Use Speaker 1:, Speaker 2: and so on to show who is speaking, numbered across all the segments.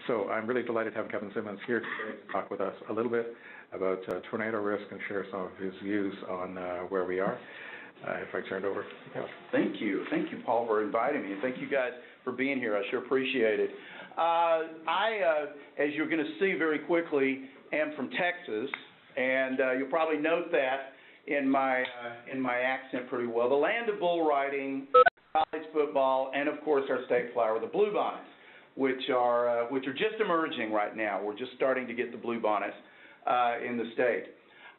Speaker 1: So I'm really delighted to have Kevin Simmons here today to talk with us a little bit about tornado risk and share some of his views on where we are. If I turn it over to Kevin.
Speaker 2: Thank you, Paul, for inviting me, and thank you guys for being here. I sure appreciate it. As you're going to see very quickly, am from Texas, and you'll probably note that in my accent pretty well. The land of bull riding, college football, and of course our state flower, the bluebonnets, which are just emerging right now. We're just starting to get the bluebonnets in the state.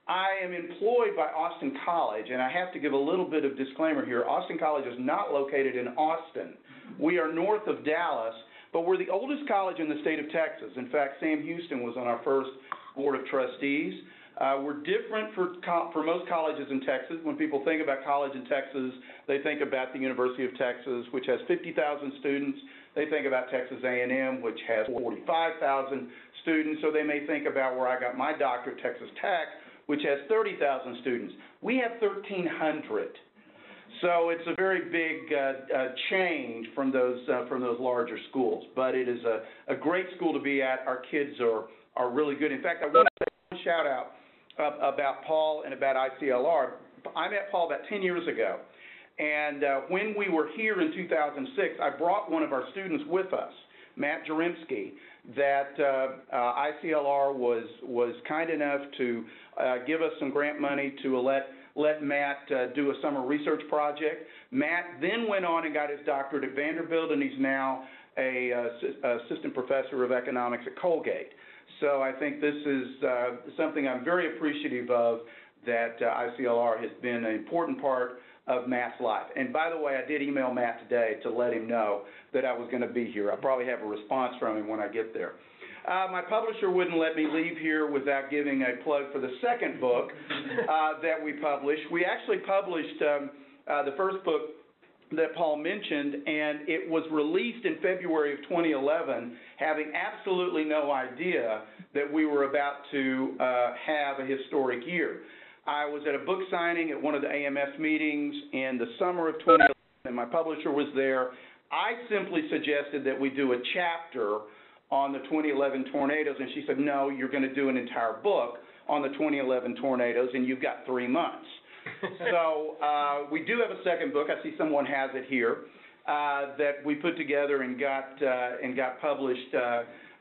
Speaker 2: I am employed by Austin College, and I have to give a little bit of disclaimer here. Austin College is not located in Austin. We are north of Dallas, but we're the oldest college in the state of Texas. In fact, Sam Houston was on our first board of trustees. We're different for most colleges in Texas. When people think about college in Texas, they think about the University of Texas, which has 50,000 students. They think about Texas A&M, which has 45,000 students. So they may think about where I got my doctorate, Texas Tech, which has 30,000 students. We have 1,300. So it's a very big change from those larger schools. But it is a great school to be at. Our kids are really good. In fact, I want to say one shout out about Paul and about ICLR. I met Paul about 10 years ago. And when we were here in 2006, I brought one of our students with us, Matt Jaremski, that ICLR was kind enough to give us some grant money to let Matt do a summer research project. Matt then went on and got his doctorate at Vanderbilt, and he's now a assistant professor of economics at Colgate. So I think this is something I'm very appreciative of, that ICLR has been an important part of Matt's life. And by the way, I did email Matt today to let him know that I was going to be here. I'll probably have a response from him when I get there. My publisher wouldn't let me leave here without giving a plug for the second book that we published. We actually published the first book that Paul mentioned, and it was released in February of 2011, having absolutely no idea that we were about to have a historic year. I was at a book signing at one of the AMS meetings in the summer of 2011, and my publisher was there. I simply suggested that we do a chapter on the 2011 tornadoes, and she said, no, you're going to do an entire book on the 2011 tornadoes, and you've got 3 months. So we do have a second book. I see someone has it here, that we put together and got published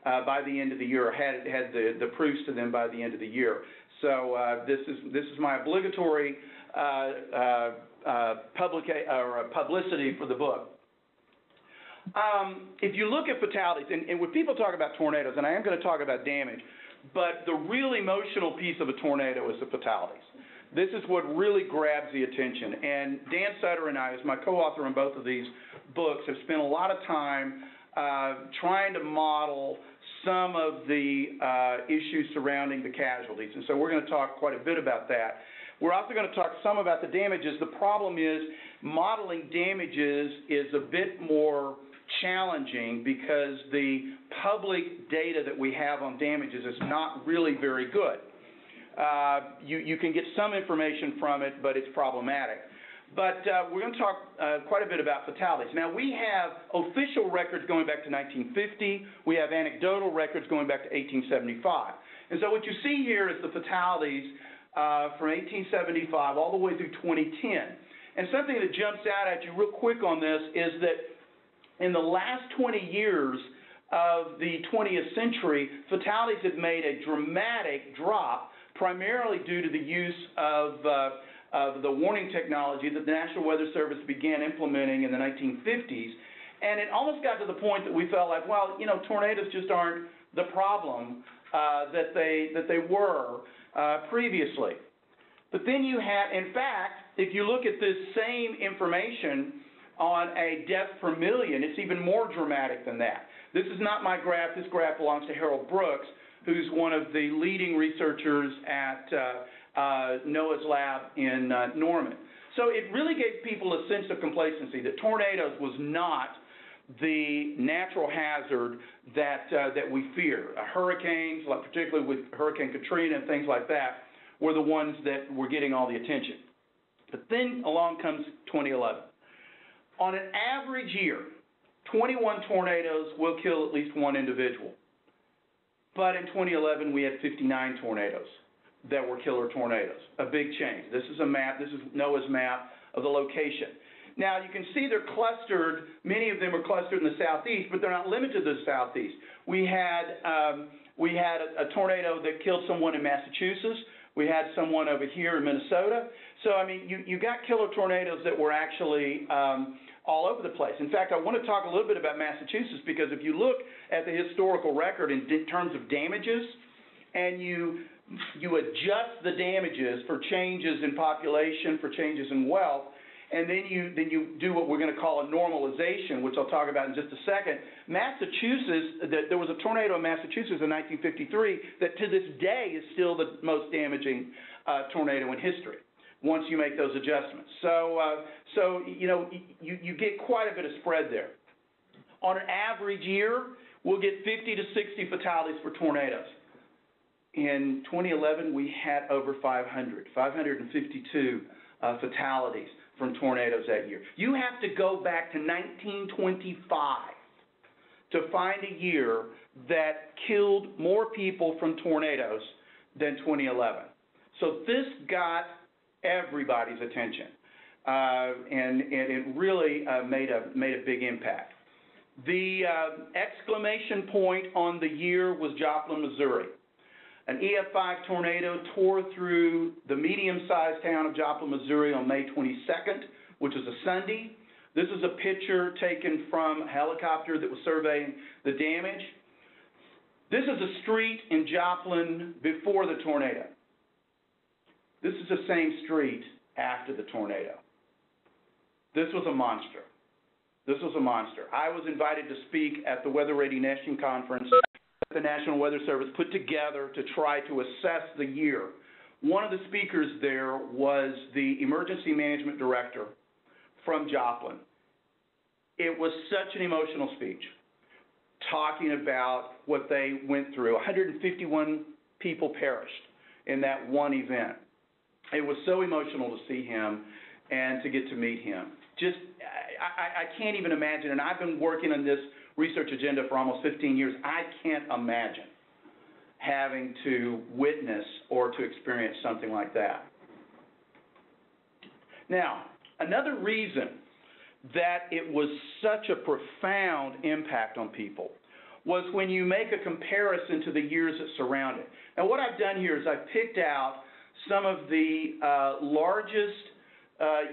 Speaker 2: by the end of the year, or had the proofs to them by the end of the year. So this is my obligatory publicity for the book. If you look at fatalities, and when people talk about tornadoes, and I am going to talk about damage, but the real emotional piece of a tornado is the fatalities. This is what really grabs the attention. And Dan Sutter and I, as my co-author on both of these books, have spent a lot of time trying to model some of the issues surrounding the casualties. And so we're going to talk quite a bit about that. We're also going to talk some about the damages. The problem is modeling damages is a bit more challenging because the public data that we have on damages is not really very good. You can get some information from it, but it's problematic. But we're going to talk quite a bit about fatalities. Now, we have official records going back to 1950. We have anecdotal records going back to 1875. And so what you see here is the fatalities from 1875 all the way through 2010. And something that jumps out at you real quick on this is that in the last 20 years of the 20th century, fatalities have made a dramatic drop, primarily due to the use of the warning technology that the National Weather Service began implementing in the 1950s. And it almost got to the point that we felt like, well, you know, tornadoes just aren't the problem that they were previously. But then you have, in fact, if you look at this same information on a death per million, it's even more dramatic than that. This is not my graph. This graph belongs to Harold Brooks, who's one of the leading researchers at NOAA's lab in Norman. So it really gave people a sense of complacency that tornadoes was not the natural hazard that we fear. Hurricanes, like particularly with Hurricane Katrina and things like that, were the ones that were getting all the attention. But then along comes 2011. On an average year, 21 tornadoes will kill at least one individual. But in 2011, we had 59 tornadoes that were killer tornadoes, a big change. This is a map, this is NOAA's map of the location. Now, you can see they're clustered, many of them are clustered in the southeast, but they're not limited to the southeast. We had a tornado that killed someone in Massachusetts. We had someone over here in Minnesota. So, I mean, you got killer tornadoes that were actually all over the place. In fact, I want to talk a little bit about Massachusetts, because if you look at the historical record in terms of damages, and you adjust the damages for changes in population, for changes in wealth, and then you do what we're going to call a normalization, which I'll talk about in just a second. Massachusetts, there was a tornado in Massachusetts in 1953 that to this day is still the most damaging tornado in history, once you make those adjustments. So you know, you get quite a bit of spread there. On an average year, we'll get 50 to 60 fatalities for tornadoes. In 2011, we had over 552 fatalities from tornadoes that year. You have to go back to 1925 to find a year that killed more people from tornadoes than 2011. So this got everybody's attention, and it really made a big impact. The exclamation point on the year was Joplin, Missouri. An EF5 tornado tore through the medium-sized town of Joplin, Missouri on May 22nd, which is a Sunday. This is a picture taken from a helicopter that was surveying the damage. This is a street in Joplin before the tornado. This is the same street after the tornado. This was a monster. This was a monster. I was invited to speak at the Weather Radiation Conference the National Weather Service put together to try to assess the year. One of the speakers there was the Emergency Management Director from Joplin. It was such an emotional speech, talking about what they went through. 151 people perished in that one event. It was so emotional to see him and to get to meet him. Just, I can't even imagine, and I've been working on this research agenda for almost 15 years. I can't imagine having to witness or to experience something like that. Now, another reason that it was such a profound impact on people was when you make a comparison to the years that surround it. Now, what I've done here is I've picked out some of the largest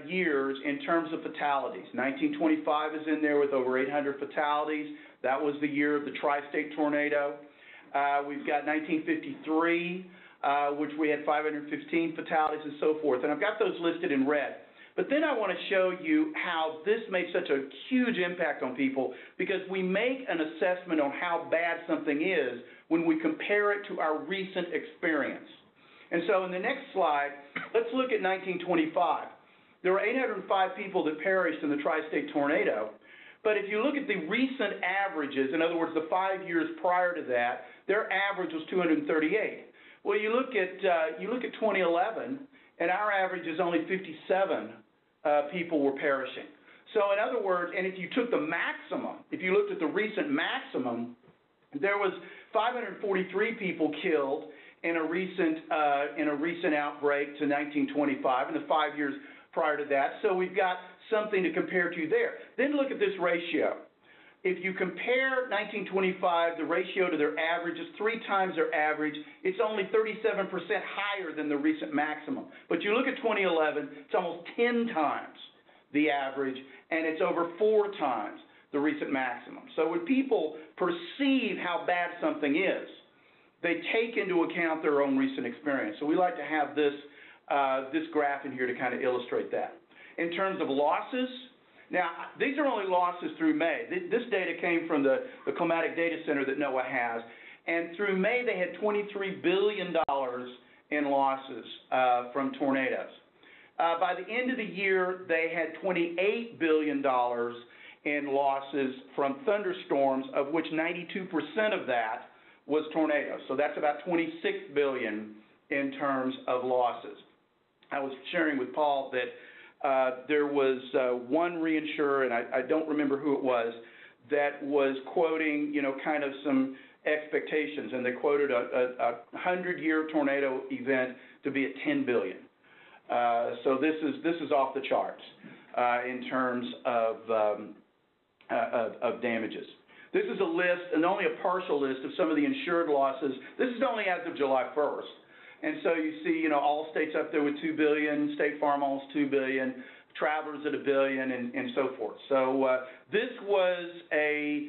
Speaker 2: years in terms of fatalities. 1925 is in there with over 800 fatalities. That was the year of the tri-state tornado. We've got 1953, which we had 515 fatalities and so forth. And I've got those listed in red. But then I want to show you how this made such a huge impact on people, because we make an assessment on how bad something is when we compare it to our recent experience. And so in the next slide, let's look at 1925. There were 805 people that perished in the tri-state tornado, but if you look at the recent averages, in other words, the 5 years prior to that, their average was 238. Well, you look at 2011, and our average is only 57 people were perishing. So in other words, and if you took the maximum, if you looked at the recent maximum, there was 543 people killed in a recent outbreak to 1925, in the 5 years prior to that. So we've got something to compare to there. Then look at this ratio. If you compare 1925, the ratio to their average is 3 times their average. It's only 37% higher than the recent maximum. But you look at 2011, it's almost 10 times the average, and it's over 4 times the recent maximum. So when people perceive how bad something is, they take into account their own recent experience. So we like to have this graph in here to kind of illustrate that. In terms of losses, now these are only losses through May. This data came from the Climatic Data Center that NOAA has, and through May they had $23 billion in losses from tornadoes. By the end of the year, they had $28 billion in losses from thunderstorms, of which 92% of that was tornadoes. So that's about $26 billion in terms of losses. I was sharing with Paul that there was one reinsurer, and I don't remember who it was, that was quoting, kind of some expectations, and they quoted a 100-year tornado event to be at $10 billion. So this is off the charts in terms of damages. This is a list, and only a partial list, of some of the insured losses. This is only as of July 1st. And so you see, all states up there with $2 billion, State Farm almost $2 billion, Travelers at $1 billion, and so forth. So this was a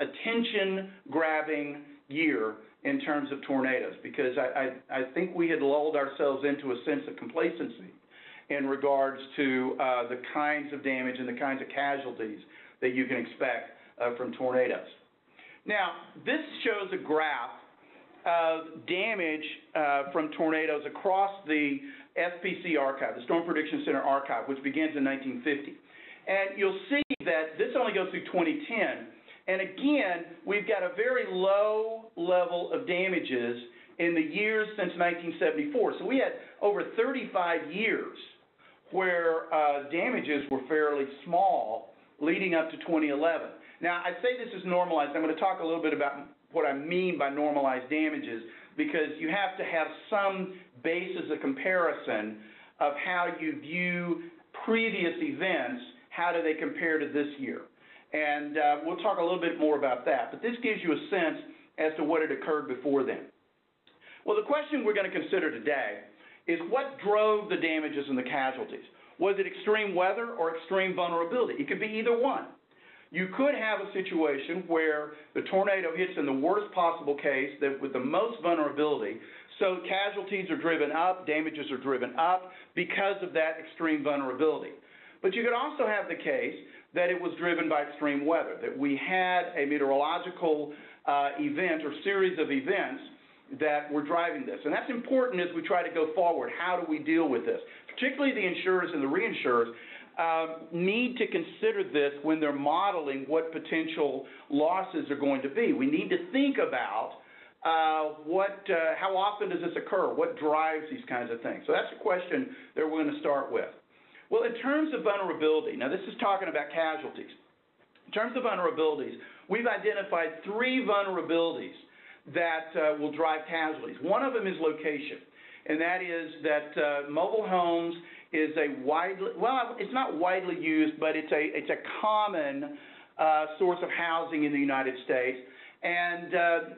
Speaker 2: attention-grabbing year in terms of tornadoes, because I think we had lulled ourselves into a sense of complacency in regards to the kinds of damage and the kinds of casualties that you can expect from tornadoes. Now, this shows a graph of damage from tornadoes across the SPC archive, the Storm Prediction Center archive, which begins in 1950. And you'll see that this only goes through 2010. And again, we've got a very low level of damages in the years since 1974. So we had over 35 years where damages were fairly small leading up to 2011. Now, I say this is normalized. I'm going to talk a little bit about what I mean by normalized damages, because you have to have some basis of comparison of how you view previous events. How do they compare to this year? And we'll talk a little bit more about that. But this gives you a sense as to what had occurred before then. Well, the question we're going to consider today is what drove the damages and the casualties. Was it extreme weather or extreme vulnerability? It could be either one. You could have a situation where the tornado hits in the worst possible case, that with the most vulnerability, so casualties are driven up, damages are driven up because of that extreme vulnerability. But you could also have the case that it was driven by extreme weather, that we had a meteorological event or series of events that were driving this. And that's important as we try to go forward. How do we deal with this? Particularly the insurers and the reinsurers need to consider this when they're modeling what potential losses are going to be. We need to think about how often does this occur? What drives these kinds of things? So that's a question that we're going to start with. Well, in terms of vulnerability, now this is talking about casualties. In terms of vulnerabilities, we've identified 3 vulnerabilities that will drive casualties. One of them is location, and that is that mobile homes is a widely, well, it's not widely used, but it's a common source of housing in the United States. And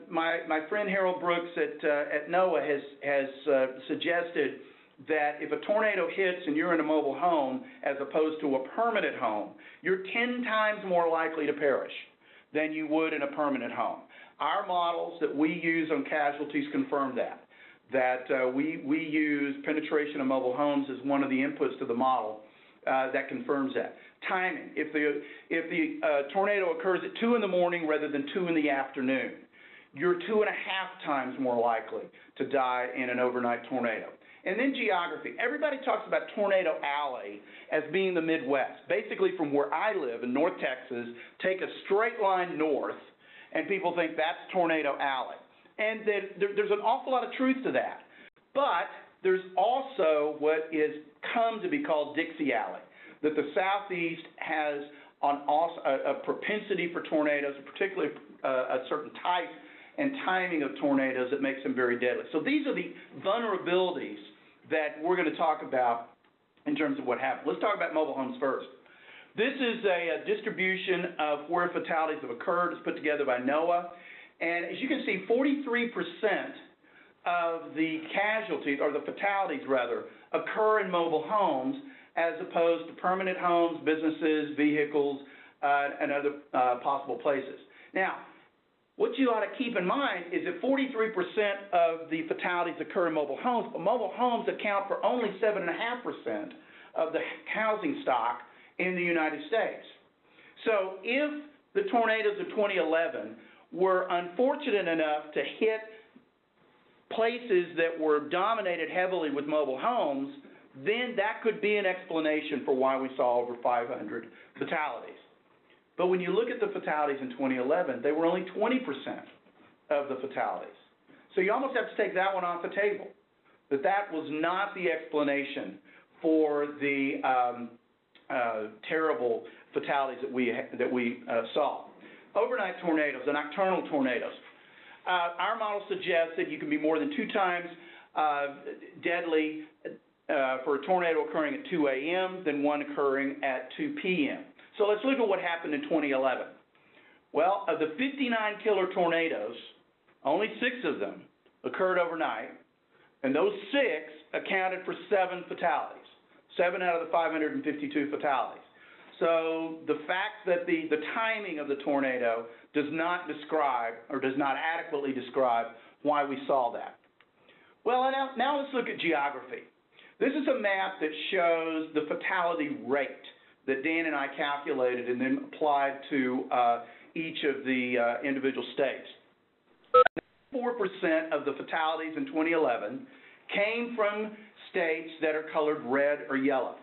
Speaker 2: my friend Harold Brooks at NOAA has suggested that if a tornado hits and you're in a mobile home as opposed to a permanent home, you're 10 times more likely to perish than you would in a permanent home. Our models that we use on casualties confirm that we use penetration of mobile homes as one of the inputs to the model that confirms that. Timing. If the tornado occurs at 2 in the morning rather than 2 in the afternoon, you're 2.5 times more likely to die in an overnight tornado. And then geography. Everybody talks about Tornado Alley as being the Midwest. Basically, from where I live in North Texas, take a straight line north, and people think that's Tornado Alley. And there's an awful lot of truth to that. But there's also what is come to be called Dixie Alley, that the Southeast has a propensity for tornadoes, particularly a certain type and timing of tornadoes that makes them very deadly. So these are the vulnerabilities that we're going to talk about in terms of what happened. Let's talk about mobile homes first. This is a distribution of where fatalities have occurred. It's put together by NOAA. And as you can see, 43% of the casualties, or the fatalities rather, occur in mobile homes as opposed to permanent homes, businesses, vehicles, and other possible places. Now, what you ought to keep in mind is that 43% of the fatalities occur in mobile homes, but mobile homes account for only 7.5% of the housing stock in the United States. So if the tornadoes of 2011 were unfortunate enough to hit places that were dominated heavily with mobile homes, then that could be an explanation for why we saw over 500 fatalities. But when you look at the fatalities in 2011, they were only 20% of the fatalities. So you almost have to take that one off the table, that was not the explanation for the terrible fatalities that we saw. Overnight tornadoes and nocturnal tornadoes. Our model suggests that you can be more than 2 times deadly for a tornado occurring at 2 a.m. than one occurring at 2 p.m. So let's look at what happened in 2011. Well, of the 59 killer tornadoes, only 6 of them occurred overnight, and those 6 accounted for 7 fatalities, 7 out of the 552 fatalities. So the fact that the timing of the tornado does not describe or does not adequately describe why we saw that. Well, now let's look at geography. This is a map that shows the fatality rate that Dan and I calculated and then applied to each of the individual states. 4% of the fatalities in 2011 came from states that are colored red or yellow.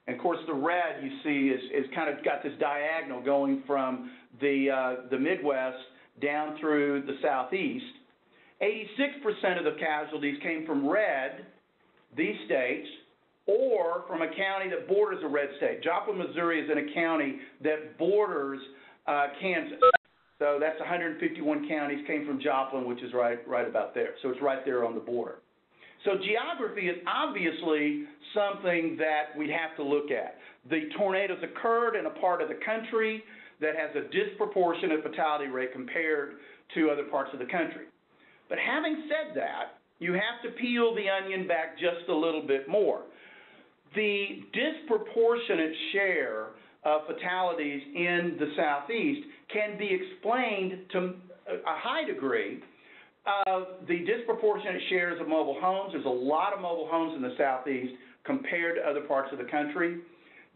Speaker 2: And of course, the red you see is kind of got this diagonal going from the Midwest down through the Southeast. 86% of the casualties came from red, these states, or from a county that borders a red state. Joplin, Missouri is in a county that borders Kansas. So that's 151 counties came from Joplin, which is right about there. So it's right there on the border. So geography is obviously something that we have to look at. The tornadoes occurred in a part of the country that has a disproportionate fatality rate compared to other parts of the country. But having said that, you have to peel the onion back just a little bit more. The disproportionate share of fatalities in the Southeast can be explained to a high degree of the disproportionate shares of mobile homes. There's a lot of mobile homes in the Southeast compared to other parts of the country.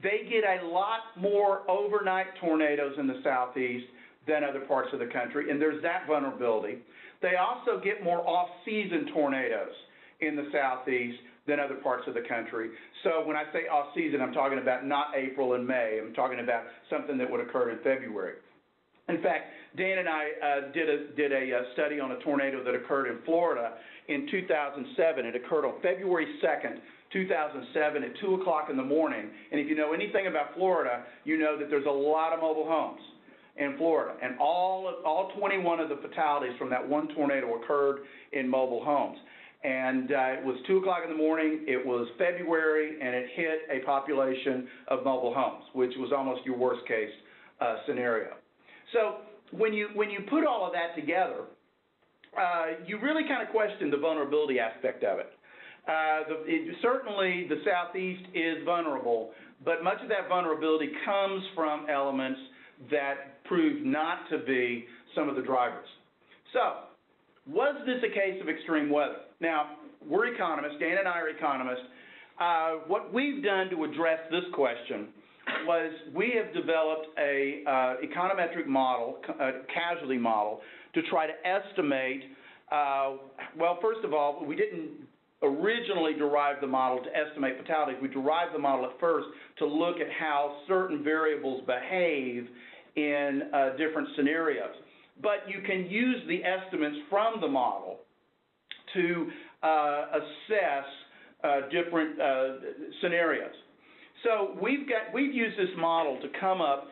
Speaker 2: They get a lot more overnight tornadoes in the Southeast than other parts of the country, and there's that vulnerability. They also get more off-season tornadoes in the Southeast than other parts of the country. So when I say off-season, I'm talking about not April and May. I'm talking about something that would occur in February. In fact, Dan and I did a study on a tornado that occurred in Florida in 2007. It occurred on February 2nd, 2007 at 2 o'clock in the morning. And if you know anything about Florida, you know that there's a lot of mobile homes in Florida. And all 21 of the fatalities from that one tornado occurred in mobile homes. And it was 2 o'clock in the morning, it was February, and it hit a population of mobile homes, which was almost your worst case scenario. So when you put all of that together, you really kind of question the vulnerability aspect of it. Certainly the Southeast is vulnerable, but much of that vulnerability comes from elements that prove not to be some of the drivers. So was this a case of extreme weather? Now, we're economists, Dan and I are economists. What we've done to address this question was we have developed a econometric model, a casualty model, to try to estimate, well, first of all, we didn't originally derive the model to estimate fatalities. We derived the model at first to look at how certain variables behave in different scenarios. But you can use the estimates from the model to assess different scenarios. So we've used this model to come up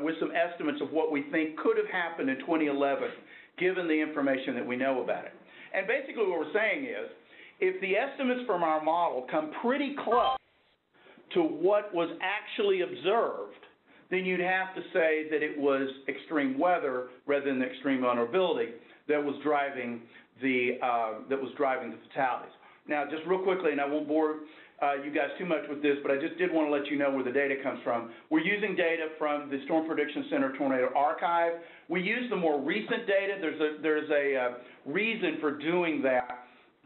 Speaker 2: with some estimates of what we think could have happened in 2011, given the information that we know about it. And basically what we're saying is, if the estimates from our model come pretty close to what was actually observed, then you'd have to say that it was extreme weather rather than the extreme vulnerability that was driving the fatalities. Now, just real quickly, and I won't bore you guys too much with this, but I just did want to let you know where the data comes from. We're using data from the Storm Prediction Center Tornado Archive. We use the more recent data. There's a reason for doing that.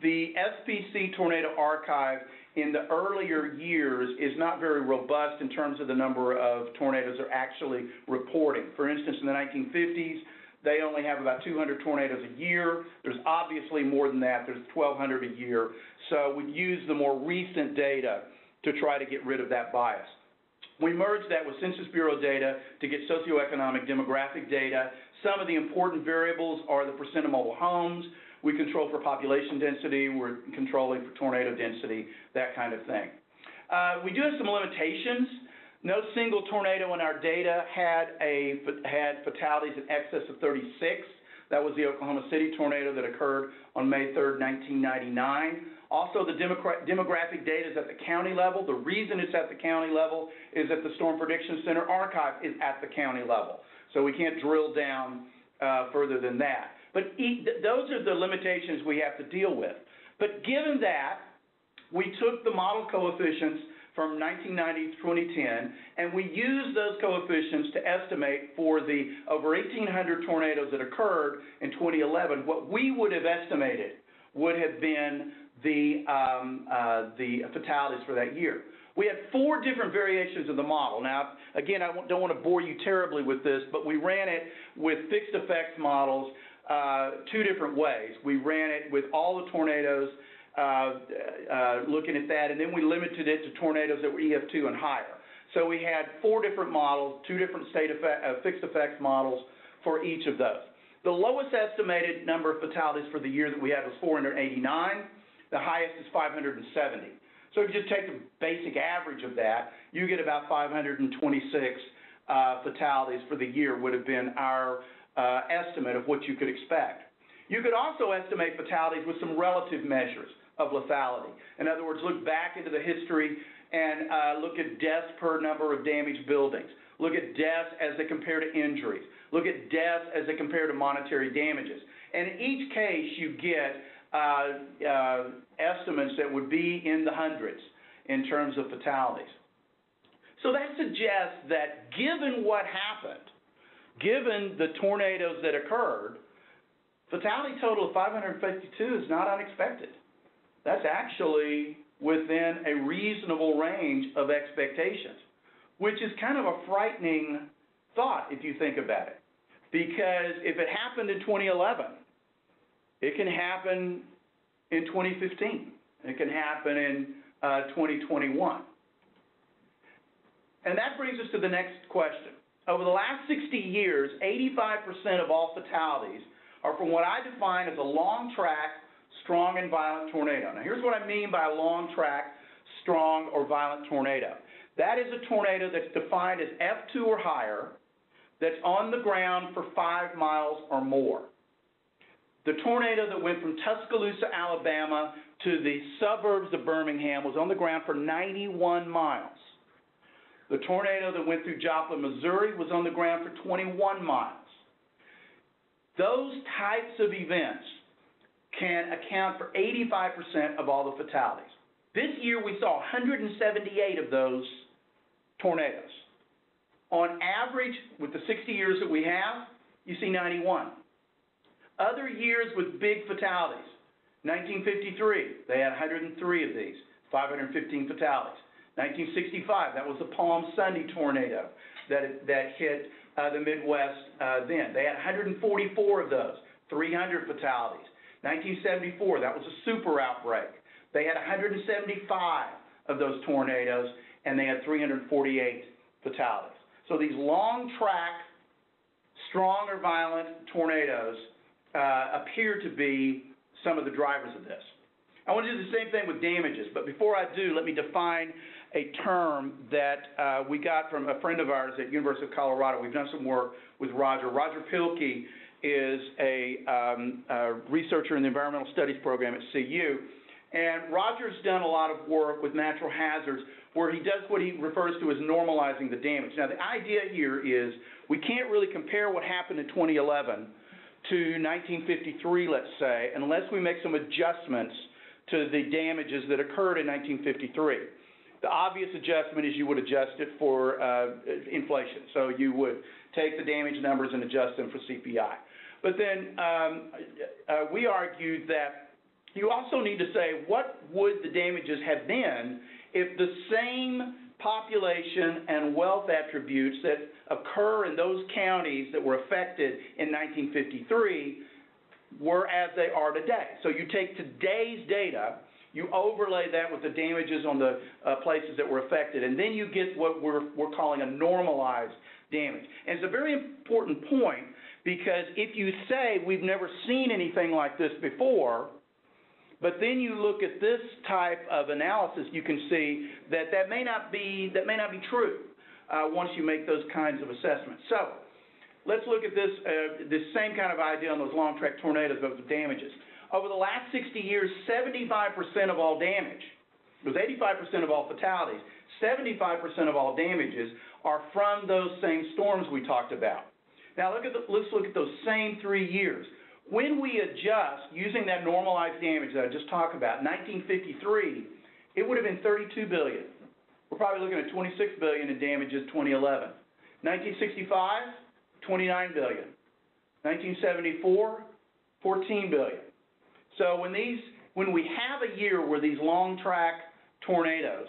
Speaker 2: The SPC Tornado Archive in the earlier years is not very robust in terms of the number of tornadoes they're actually reporting. For instance, in the 1950s, they only have about 200 tornadoes a year. There's obviously more than that. There's 1,200 a year. So we use the more recent data to try to get rid of that bias. We merged that with Census Bureau data to get socioeconomic demographic data. Some of the important variables are the percent of mobile homes. We control for population density. We're controlling for tornado density, that kind of thing. We do have some limitations. No single tornado in our data had fatalities in excess of 36. That was the Oklahoma City tornado that occurred on May 3rd, 1999. Also, the demographic data is at the county level. The reason it's at the county level is that the Storm Prediction Center archive is at the county level. So we can't drill down further than that. But those are the limitations we have to deal with. But given that, we took the model coefficients from 1990 to 2010, and we used those coefficients to estimate for the over 1,800 tornadoes that occurred in 2011, what we would have estimated would have been the fatalities for that year. We had 4 different variations of the model. Now, again, I don't want to bore you terribly with this, but we ran it with fixed effects models 2 different ways. We ran it with all the tornadoes, looking at that, and then we limited it to tornadoes that were EF2 and higher. So we had 4 different models, 2 different fixed effects models for each of those. The lowest estimated number of fatalities for the year that we had was 489. The highest is 570. So if you just take the basic average of that, you get about 526 fatalities for the year would have been our estimate of what you could expect. You could also estimate fatalities with some relative measures of lethality. In other words, look back into the history and look at deaths per number of damaged buildings. Look at deaths as they compare to injuries. Look at deaths as they compare to monetary damages. And in each case, you get estimates that would be in the hundreds in terms of fatalities. So that suggests that given what happened, given the tornadoes that occurred, fatality total of 552 is not unexpected. That's actually within a reasonable range of expectations, which is kind of a frightening thought if you think about it. Because if it happened in 2011, it can happen in 2015. It can happen in 2021. And that brings us to the next question. Over the last 60 years, 85% of all fatalities are from what I define as a long-track, strong and violent tornado. Now, here's what I mean by a long-track, strong or violent tornado. That is a tornado that's defined as F2 or higher, that's on the ground for 5 miles or more. The tornado that went from Tuscaloosa, Alabama to the suburbs of Birmingham was on the ground for 91 miles. The tornado that went through Joplin, Missouri was on the ground for 21 miles. Those types of events can account for 85% of all the fatalities. This year we saw 178 of those tornadoes. On average, with the 60 years that we have, you see 91. Other years with big fatalities, 1953, they had 103 of these, 515 fatalities. 1965, that was the Palm Sunday tornado that hit the Midwest then. They had 144 of those, 300 fatalities. 1974, that was a super outbreak. They had 175 of those tornadoes, and they had 348 fatalities. So these long-track, strong or violent tornadoes appear to be some of the drivers of this. I want to do the same thing with damages, but before I do, let me define a term that we got from a friend of ours at University of Colorado. We've done some work with Roger. Roger Pilkey is a researcher in the Environmental Studies program at CU, and Roger's done a lot of work with natural hazards where he does what he refers to as normalizing the damage. Now, the idea here is we can't really compare what happened in 2011 to 1953, let's say, unless we make some adjustments to the damages that occurred in 1953. The obvious adjustment is you would adjust it for inflation. So you would take the damage numbers and adjust them for CPI. But then we argued that you also need to say what would the damages have been if the same population and wealth attributes that occur in those counties that were affected in 1953 were as they are today. So you take today's data, you overlay that with the damages on the places that were affected, and then you get what we're calling a normalized damage. And it's a very important point because if you say we've never seen anything like this before, but then you look at this type of analysis, you can see that that may not be true. once you make those kinds of assessments. So let's look at this, this same kind of idea on those long track tornadoes, but with damages. Over the last 60 years, 75% of all damage, it was 85% of all fatalities, 75% of all damages are from those same storms we talked about. Now let's look at those same 3 years. When we adjust using that normalized damage that I just talked about, 1953, it would have been $32 billion. We're probably looking at $26 billion in damages 2011. 1965, $29 billion. 1974, $14 billion. So when we have a year where these long track tornadoes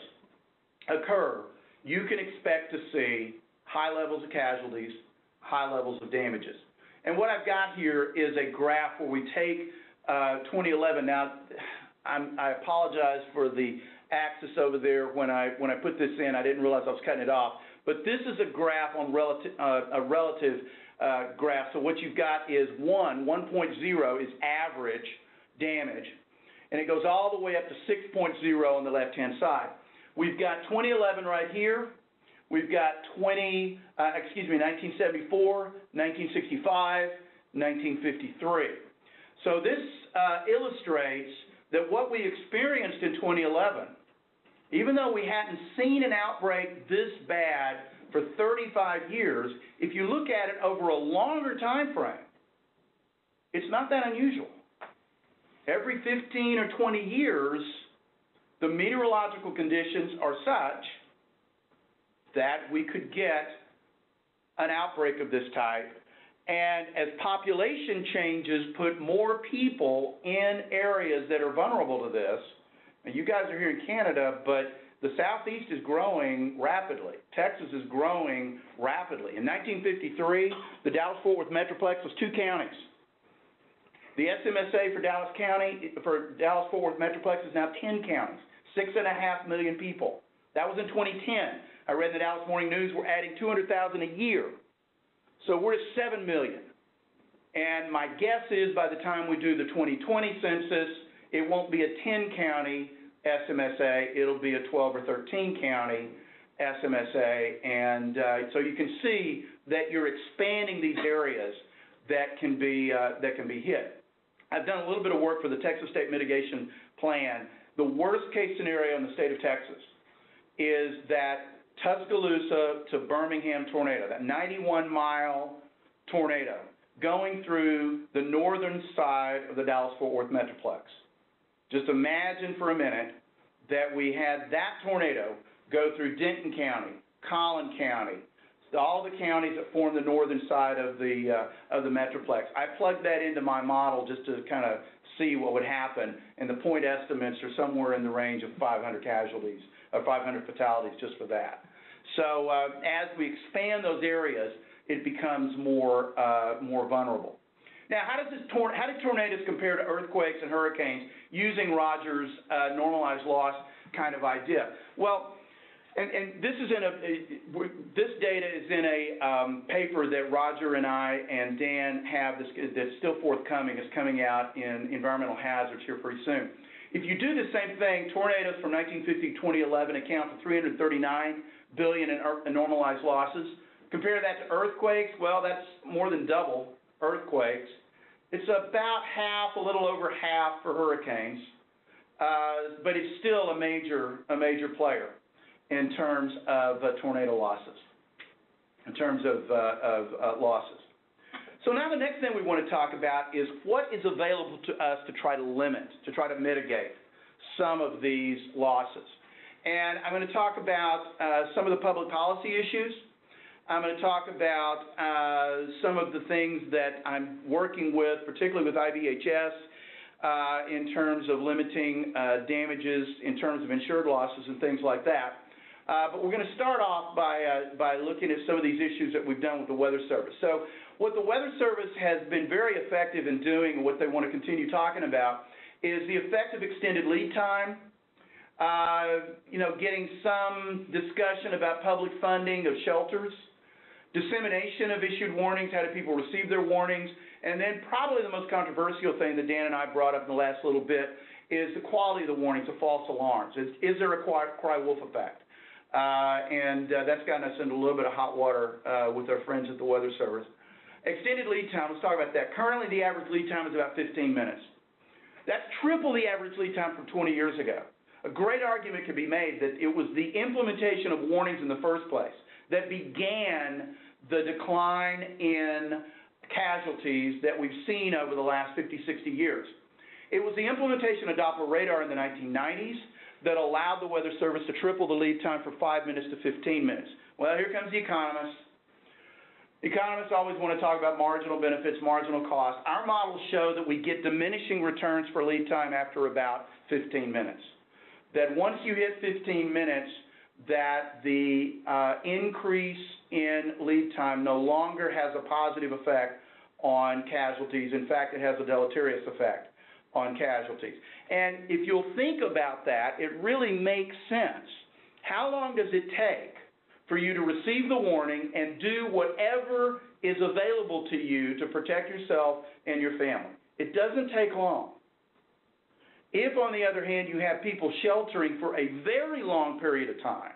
Speaker 2: occur, you can expect to see high levels of casualties, high levels of damages. And what I've got here is a graph where we take 2011. Now, I apologize for the axis over there. When I put this in, I didn't realize I was cutting it off. But this is a graph on a relative graph. So what you've got is 1.0 is average damage, and it goes all the way up to 6.0 on the left-hand side. We've got 2011 right here. We've got 1974, 1965, 1953. So this illustrates that what we experienced in 2011, even though we hadn't seen an outbreak this bad for 35 years, if you look at it over a longer time frame, it's not that unusual. Every 15 or 20 years, the meteorological conditions are such that we could get an outbreak of this type. And as population changes put more people in areas that are vulnerable to this, and you guys are here in Canada, but the Southeast is growing rapidly. Texas is growing rapidly. In 1953, the Dallas-Fort Worth Metroplex was 2 counties. The SMSA for Dallas County, for Dallas-Fort Worth Metroplex is now 10 counties, 6.5 million people. That was in 2010. I read in the Dallas Morning News we're adding 200,000 a year. So we're at 7 million. And my guess is by the time we do the 2020 census, it won't be a 10-county SMSA, it'll be a 12 or 13-county SMSA. And so you can see that you're expanding these areas that can be hit. I've done a little bit of work for the Texas State Mitigation Plan. The worst-case scenario in the state of Texas is that Tuscaloosa to Birmingham tornado, that 91-mile tornado going through the northern side of the Dallas-Fort Worth Metroplex. Just imagine for a minute that we had that tornado go through Denton County, Collin County, all the counties that form the northern side of the Metroplex. I plugged that into my model just to kind of see what would happen, and the point estimates are somewhere in the range of 500 casualties, or 500 fatalities just for that. So as we expand those areas, it becomes more vulnerable. Now, how do tornadoes compare to earthquakes and hurricanes using Rogers' normalized loss kind of idea? Well, and this is this data is in a paper that Roger and I and Dan have that's still forthcoming. It's coming out in Environmental Hazards here pretty soon. If you do the same thing, tornadoes from 1950 to 2011 account for $339 billion in normalized losses. Compare that to earthquakes. Well, that's more than double earthquakes. It's about half, a little over half for hurricanes, but it's still a major player in terms of tornado losses, in terms of losses. So now the next thing we want to talk about is what is available to us to try to limit, to try to mitigate some of these losses. And I'm going to talk about some of the public policy issues. I'm going to talk about some of the things that I'm working with, particularly with IBHS, in terms of limiting damages, in terms of insured losses and things like that. But we're going to start off by looking at some of these issues that we've done with the Weather Service. So what the Weather Service has been very effective in doing, and what they want to continue talking about, is the effective extended lead time, getting some discussion about public funding of shelters, dissemination of issued warnings, how do people receive their warnings, and then probably the most controversial thing that Dan and I brought up in the last little bit is the quality of the warnings, the false alarms. Is there a cry wolf effect? and that's gotten us into a little bit of hot water with our friends at the Weather Service. Extended lead time, let's talk about that. Currently, the average lead time is about 15 minutes. That's triple the average lead time from 20 years ago. A great argument can be made that it was the implementation of warnings in the first place that began the decline in casualties that we've seen over the last 50, 60 years. It was the implementation of Doppler radar in the 1990s that allowed the Weather Service to triple the lead time from 5 minutes to 15 minutes. Well, here comes the economist. Economists always want to talk about marginal benefits, marginal costs. Our models show that we get diminishing returns for lead time after about 15 minutes. That once you hit 15 minutes, that the increase in lead time no longer has a positive effect on casualties. In fact, it has a deleterious effect on casualties. And if you'll think about that, it really makes sense. How long does it take for you to receive the warning and do whatever is available to you to protect yourself and your family? It doesn't take long. If, on the other hand, you have people sheltering for a very long period of time,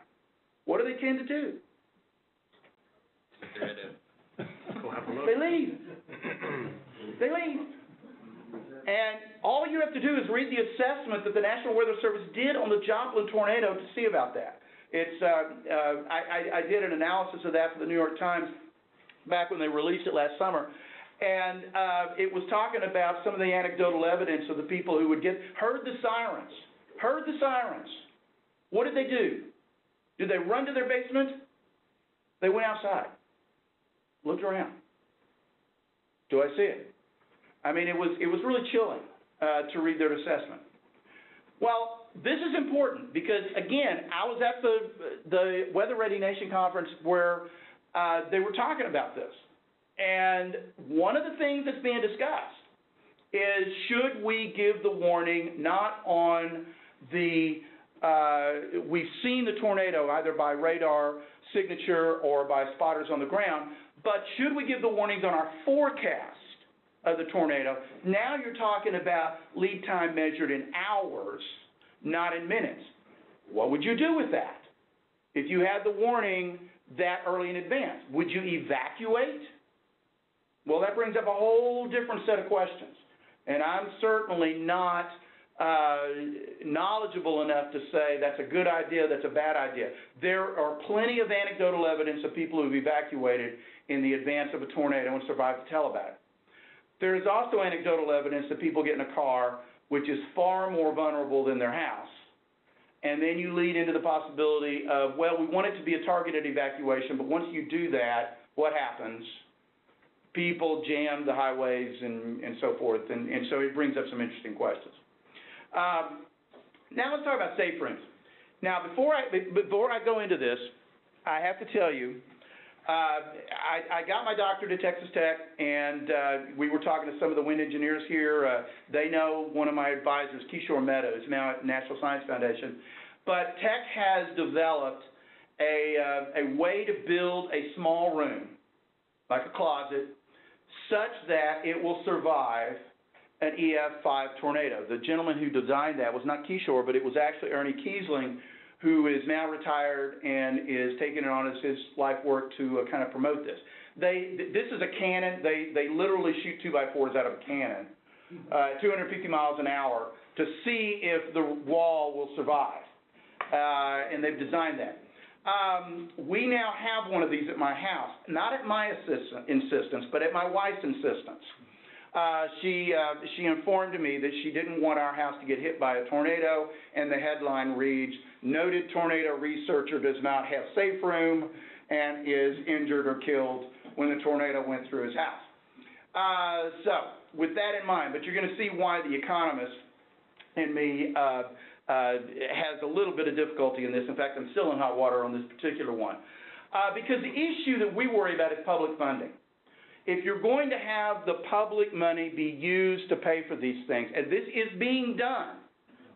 Speaker 2: what do they tend to do? They leave. They leave. And all you have to do is read the assessment that the National Weather Service did on the Joplin tornado to see about that. It's I did an analysis of that for the New York Times back when they released it last summer. And it was talking about some of the anecdotal evidence of the people who would heard the sirens. What did they do? Did they run to their basement? They went outside, looked around. Do I see it? I mean, it was really chilling to read their assessment. Well, this is important because, again, I was at the Weather Ready Nation conference where they were talking about this. And one of the things that's being discussed is should we give the warning not on the, we've seen the tornado either by radar signature or by spotters on the ground, but should we give the warnings on our forecast of the tornado? Now you're talking about lead time measured in hours, not in minutes. What would you do with that if you had the warning that early in advance? Would you evacuate? Well, that brings up a whole different set of questions, and I'm certainly not knowledgeable enough to say that's a good idea, that's a bad idea. There are plenty of anecdotal evidence of people who've evacuated in the advance of a tornado and survived to tell about it. There is also anecdotal evidence that people get in a car which is far more vulnerable than their house, and then you lead into the possibility of, well, we want it to be a targeted evacuation, but once you do that, what happens? People jam the highways and so forth, and so it brings up some interesting questions. Now let's talk about safe rooms. Now, before I go into this, I have to tell you, I got my doctorate at Texas Tech, and we were talking to some of the wind engineers here. They know one of my advisors, Kishore Mehta, who's now at National Science Foundation. But Tech has developed a way to build a small room, like a closet, such that it will survive an EF5 tornado. The gentleman who designed that was not Kishore, but it was actually Ernie Kiesling, who is now retired and is taking it on as his life work to kind of promote this. This is a cannon. They literally shoot 2x4s out of a cannon, 250 miles an hour, to see if the wall will survive. And they've designed that. We now have one of these at my house, not at my insistence, but at my wife's insistence. She informed me that she didn't want our house to get hit by a tornado, and the headline reads, "Noted tornado researcher does not have safe room and is injured or killed when the tornado went through his house." So, with that in mind, but you're going to see why the economist in me has a little bit of difficulty in this. In fact, I'm still in hot water on this particular one. Because the issue that we worry about is public funding. If you're going to have the public money be used to pay for these things, and this is being done.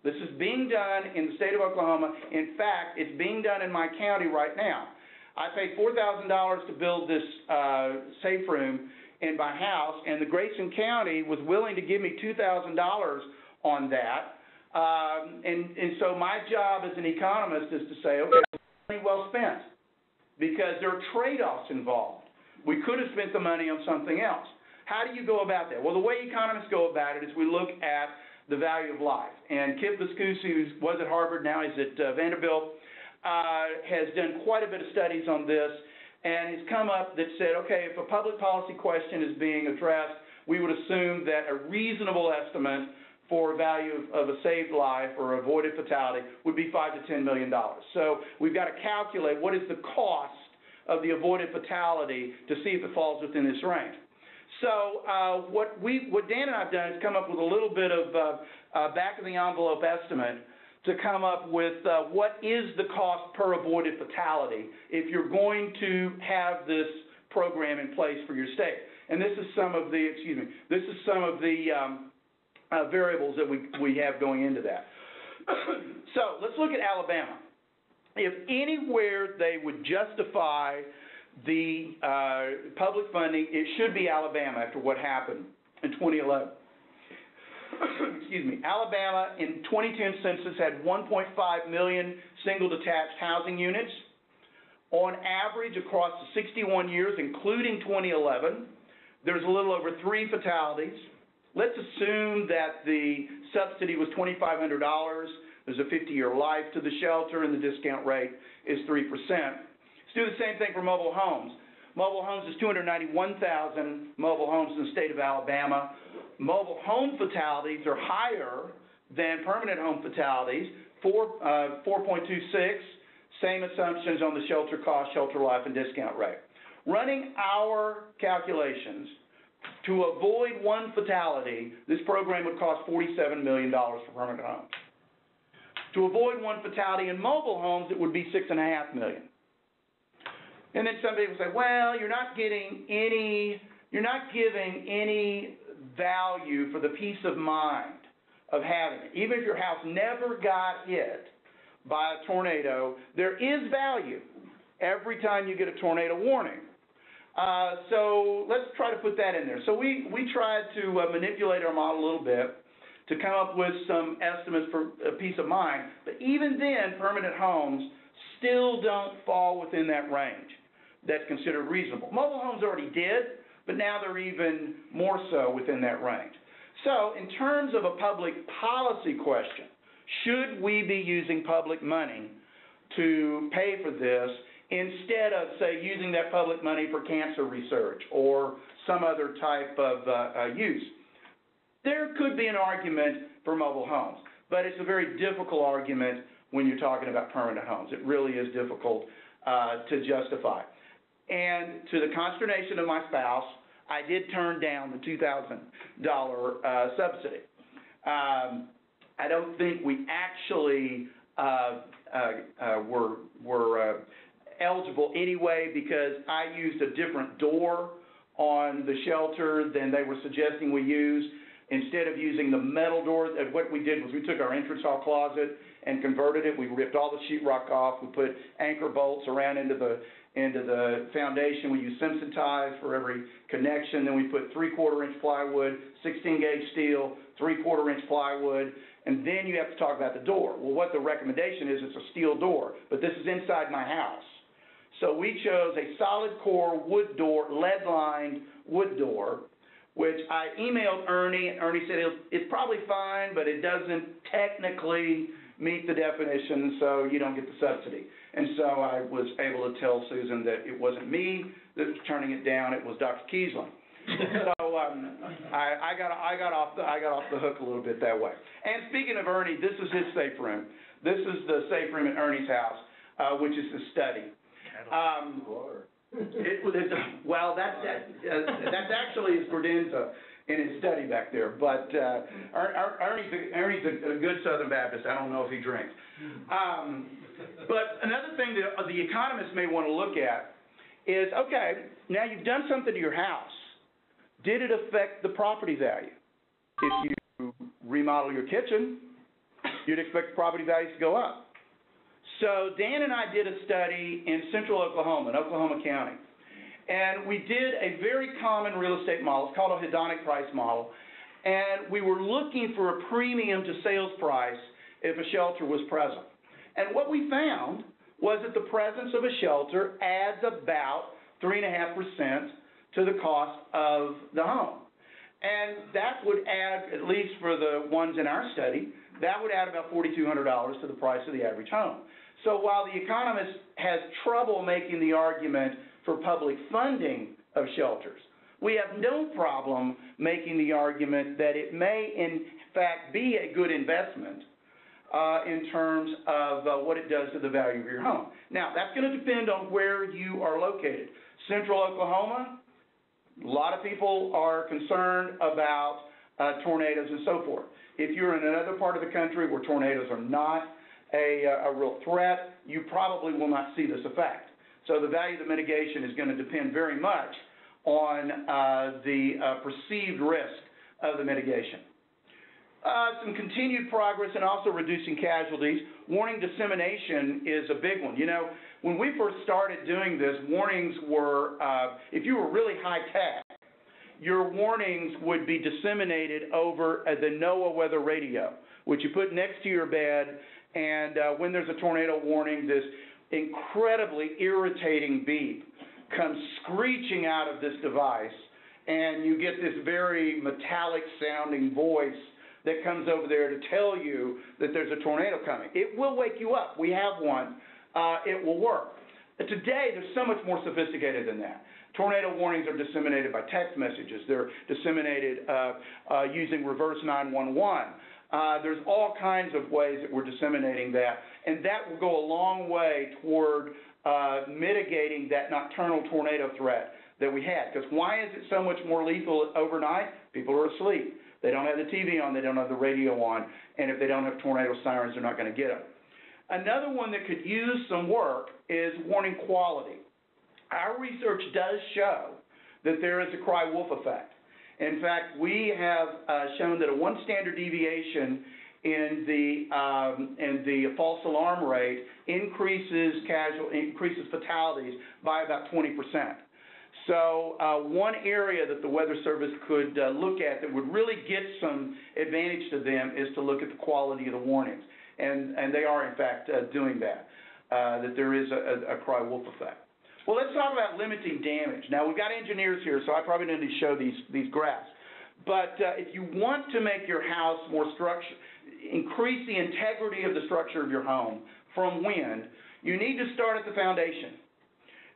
Speaker 2: This is being done in the state of Oklahoma. In fact, it's being done in my county right now. I paid $4,000 to build this safe room in my house, and the Grayson County was willing to give me $2,000 on that. And so my job as an economist is to say, okay, money well spent because there are trade-offs involved. We could have spent the money on something else. How do you go about that? Well, the way economists go about it is we look at the value of life. And Kip Viscusi, who was at Harvard, now he's at Vanderbilt, has done quite a bit of studies on this, and has come up that said, okay, if a public policy question is being addressed, we would assume that a reasonable estimate for value of a saved life or avoided fatality would be $5 to $10 million. So we've got to calculate what is the cost of the avoided fatality to see if it falls within this range. So what Dan and I have done is come up with a little bit of back-of-the-envelope estimate to come up with what is the cost per avoided fatality if you're going to have this program in place for your state. And this is some of the, variables that we have going into that. So let's look at Alabama. If anywhere they would justify the public funding, it should be Alabama after what happened in 2011. Excuse me. Alabama in 2010 census had 1.5 million single detached housing units. On average, across the 61 years, including 2011, there's a little over 3 fatalities. Let's assume that the subsidy was $2,500. There's a 50-year life to the shelter, and the discount rate is 3%. Let's do the same thing for mobile homes. Mobile homes is 291,000 mobile homes in the state of Alabama. Mobile home fatalities are higher than permanent home fatalities, 4.26, same assumptions on the shelter cost, shelter life, and discount rate. Running our calculations, to avoid one fatality, this program would cost $47 million for permanent homes. To avoid one fatality in mobile homes, it would be $6.5 million. And then some people say, well, you're not giving any value for the peace of mind of having it. Even if your house never got hit by a tornado, there is value every time you get a tornado warning. So let's try to put that in there. So we tried to manipulate our model a little bit to come up with some estimates for peace of mind. But even then, permanent homes still don't fall within that range that's considered reasonable. Mobile homes already did, but now they're even more so within that range. So in terms of a public policy question, should we be using public money to pay for this instead of, say, using that public money for cancer research or some other type of use? There could be an argument for mobile homes, but it's a very difficult argument when you're talking about permanent homes. It really is difficult to justify. And to the consternation of my spouse, I did turn down the $2,000 subsidy. I don't think we actually were eligible anyway because I used a different door on the shelter than they were suggesting we use. Instead of using the metal door, what we did was we took our entrance hall closet and converted it. We ripped all the sheetrock off. We put anchor bolts around into the foundation. We used Simpson ties for every connection. Then we put 3/4-inch plywood, 16-gauge steel, 3/4-inch plywood, and then you have to talk about the door. Well, what the recommendation is, it's a steel door, but this is inside my house. So we chose a solid core wood door, lead-lined wood door, which I emailed Ernie, and Ernie said it's probably fine, but it doesn't technically meet the definition, so you don't get the subsidy. And so I was able to tell Susan that it wasn't me that was turning it down; it was Dr. Kiesling. So I got off the hook a little bit that way. And speaking of Ernie, this is his safe room. This is the safe room at Ernie's house, which is his study. Well, that's actually his credenza in his study back there. But Ernie's a good Southern Baptist. I don't know if he drinks. But another thing that the economists may want to look at is, okay, now you've done something to your house. Did it affect the property value? If you remodel your kitchen, you'd expect the property values to go up. So Dan and I did a study in central Oklahoma, in Oklahoma County. And we did a very common real estate model. It's called a hedonic price model. And we were looking for a premium to sales price if a shelter was present. And what we found was that the presence of a shelter adds about 3.5% to the cost of the home. And that would add, at least for the ones in our study, that would add about $4,200 to the price of the average home. So while the economist has trouble making the argument for public funding of shelters, we have no problem making the argument that it may, in fact, be a good investment in terms of what it does to the value of your home. Now, that's going to depend on where you are located. Central Oklahoma, a lot of people are concerned about tornadoes and so forth. If you're in another part of the country where tornadoes are not a real threat, you probably will not see this effect. So the value of the mitigation is going to depend very much on the perceived risk of the mitigation. Some continued progress in also reducing casualties. Warning dissemination is a big one. You know, when we first started doing this, warnings were, if you were really high-tech, your warnings would be disseminated over the NOAA weather radio, which you put next to your bed, and when there's a tornado warning, this incredibly irritating beep comes screeching out of this device, and you get this very metallic-sounding voice that comes over there to tell you that there's a tornado coming. It will wake you up. We have one. It will work. Today, there's so much more sophisticated than that. Tornado warnings are disseminated by text messages. They're disseminated using reverse 911. There's all kinds of ways that we're disseminating that, and that will go a long way toward mitigating that nocturnal tornado threat that we had. Because why is it so much more lethal overnight? People are asleep. They don't have the TV on, they don't have the radio on, and if they don't have tornado sirens, they're not going to get them. Another one that could use some work is warning quality. Our research does show that there is a cry-wolf effect. In fact, we have shown that a 1 standard deviation in the false alarm rate increases fatalities by about 20%. So one area that the Weather Service could look at that would really get some advantage to them is to look at the quality of the warnings. And they are, in fact, doing that, that there is a cry-wolf effect. Well, let's talk about limiting damage. Now, we've got engineers here, so I probably need to show these graphs. But if you want to make your house more structured, increase the integrity of the structure of your home from wind, you need to start at the foundation.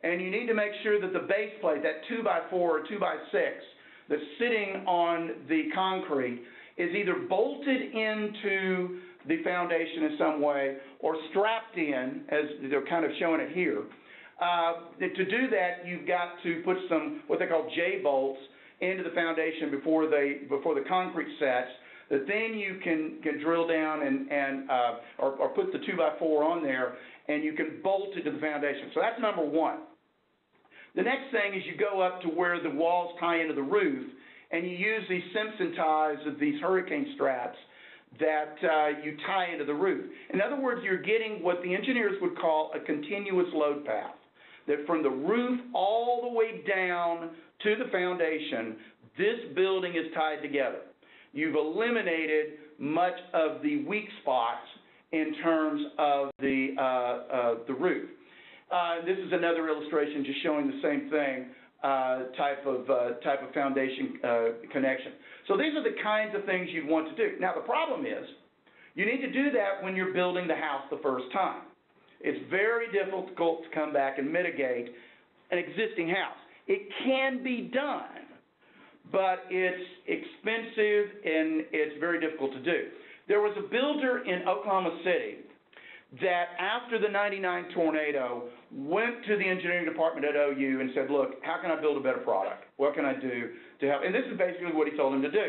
Speaker 2: And you need to make sure that the base plate, that 2x4 or 2x6 that's sitting on the concrete, is either bolted into the foundation in some way or strapped in, as they're kind of showing it here. To do that, you've got to put some what they call J-bolts into the foundation before the concrete sets, that then you can drill down or put the 2x4 on there, and you can bolt it to the foundation. So that's number one. The next thing is you go up to where the walls tie into the roof, and you use these Simpson ties of these hurricane straps that you tie into the roof. In other words, you're getting what the engineers would call a continuous load path, that from the roof all the way down to the foundation, this building is tied together. You've eliminated much of the weak spots in terms of the roof. This is another illustration just showing the same thing, type of foundation connection. So these are the kinds of things you'd want to do. Now, the problem is you need to do that when you're building the house the first time. It's very difficult to come back and mitigate an existing house. It can be done, but it's expensive and it's very difficult to do. There was a builder in Oklahoma City that after the '99 tornado went to the engineering department at OU and said, look, how can I build a better product? What can I do to help? And this is basically what he told him to do.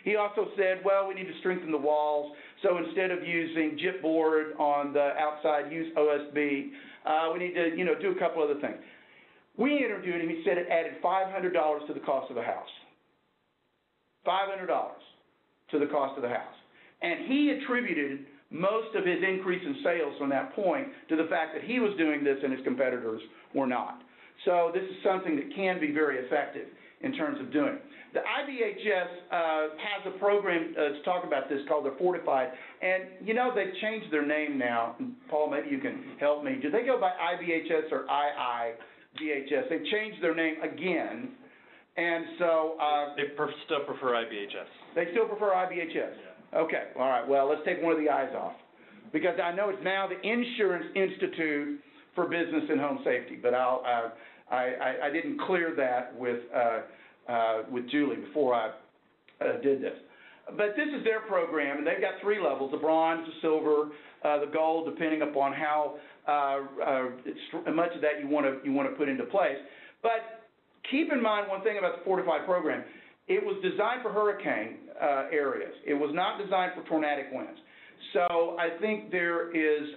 Speaker 2: He also said, well, we need to strengthen the walls, so instead of using gypboard on the outside, use OSB. We need to, do a couple other things. We interviewed him. He said it added $500 to the cost of the house. $500 to the cost of the house. And he attributed most of his increase in sales from that point to the fact that he was doing this and his competitors were not. So this is something that can be very effective in terms of doing. The IBHS has a program to talk about this called the Fortified, and you know they've changed their name now. Paul, maybe you can help me. Do they go by IBHS or IIBHS? They've changed their name again, and so
Speaker 3: they still prefer IBHS.
Speaker 2: They still prefer IBHS.
Speaker 3: Yeah.
Speaker 2: Okay. All right. Well, let's take one of the I's off, because I know it's now the Insurance Institute for Business and Home Safety, but I didn't clear that with Julie before I did this. But this is their program, and they've got 3 levels: the bronze, the silver, the gold, depending upon how much of that you want to put into place. But keep in mind one thing about the Fortified program: it was designed for hurricane areas. It was not designed for tornadic winds. So I think there is,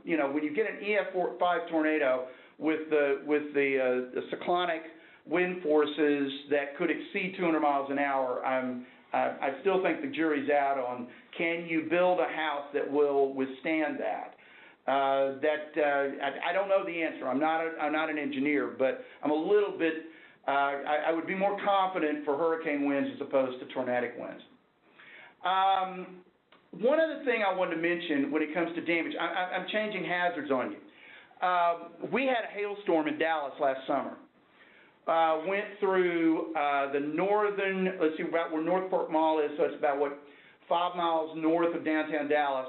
Speaker 2: when you get an EF5 tornado with the cyclonic wind forces that could exceed 200 miles an hour, I still think the jury's out on, can you build a house that will withstand that? I don't know the answer. I'm not an engineer, but I'm a little bit. I would be more confident for hurricane winds as opposed to tornadic winds. One other thing I wanted to mention when it comes to damage, I'm changing hazards on you. We had a hailstorm in Dallas last summer. Went through the northern, let's see, about where North Park Mall is, so it's about, 5 miles north of downtown Dallas,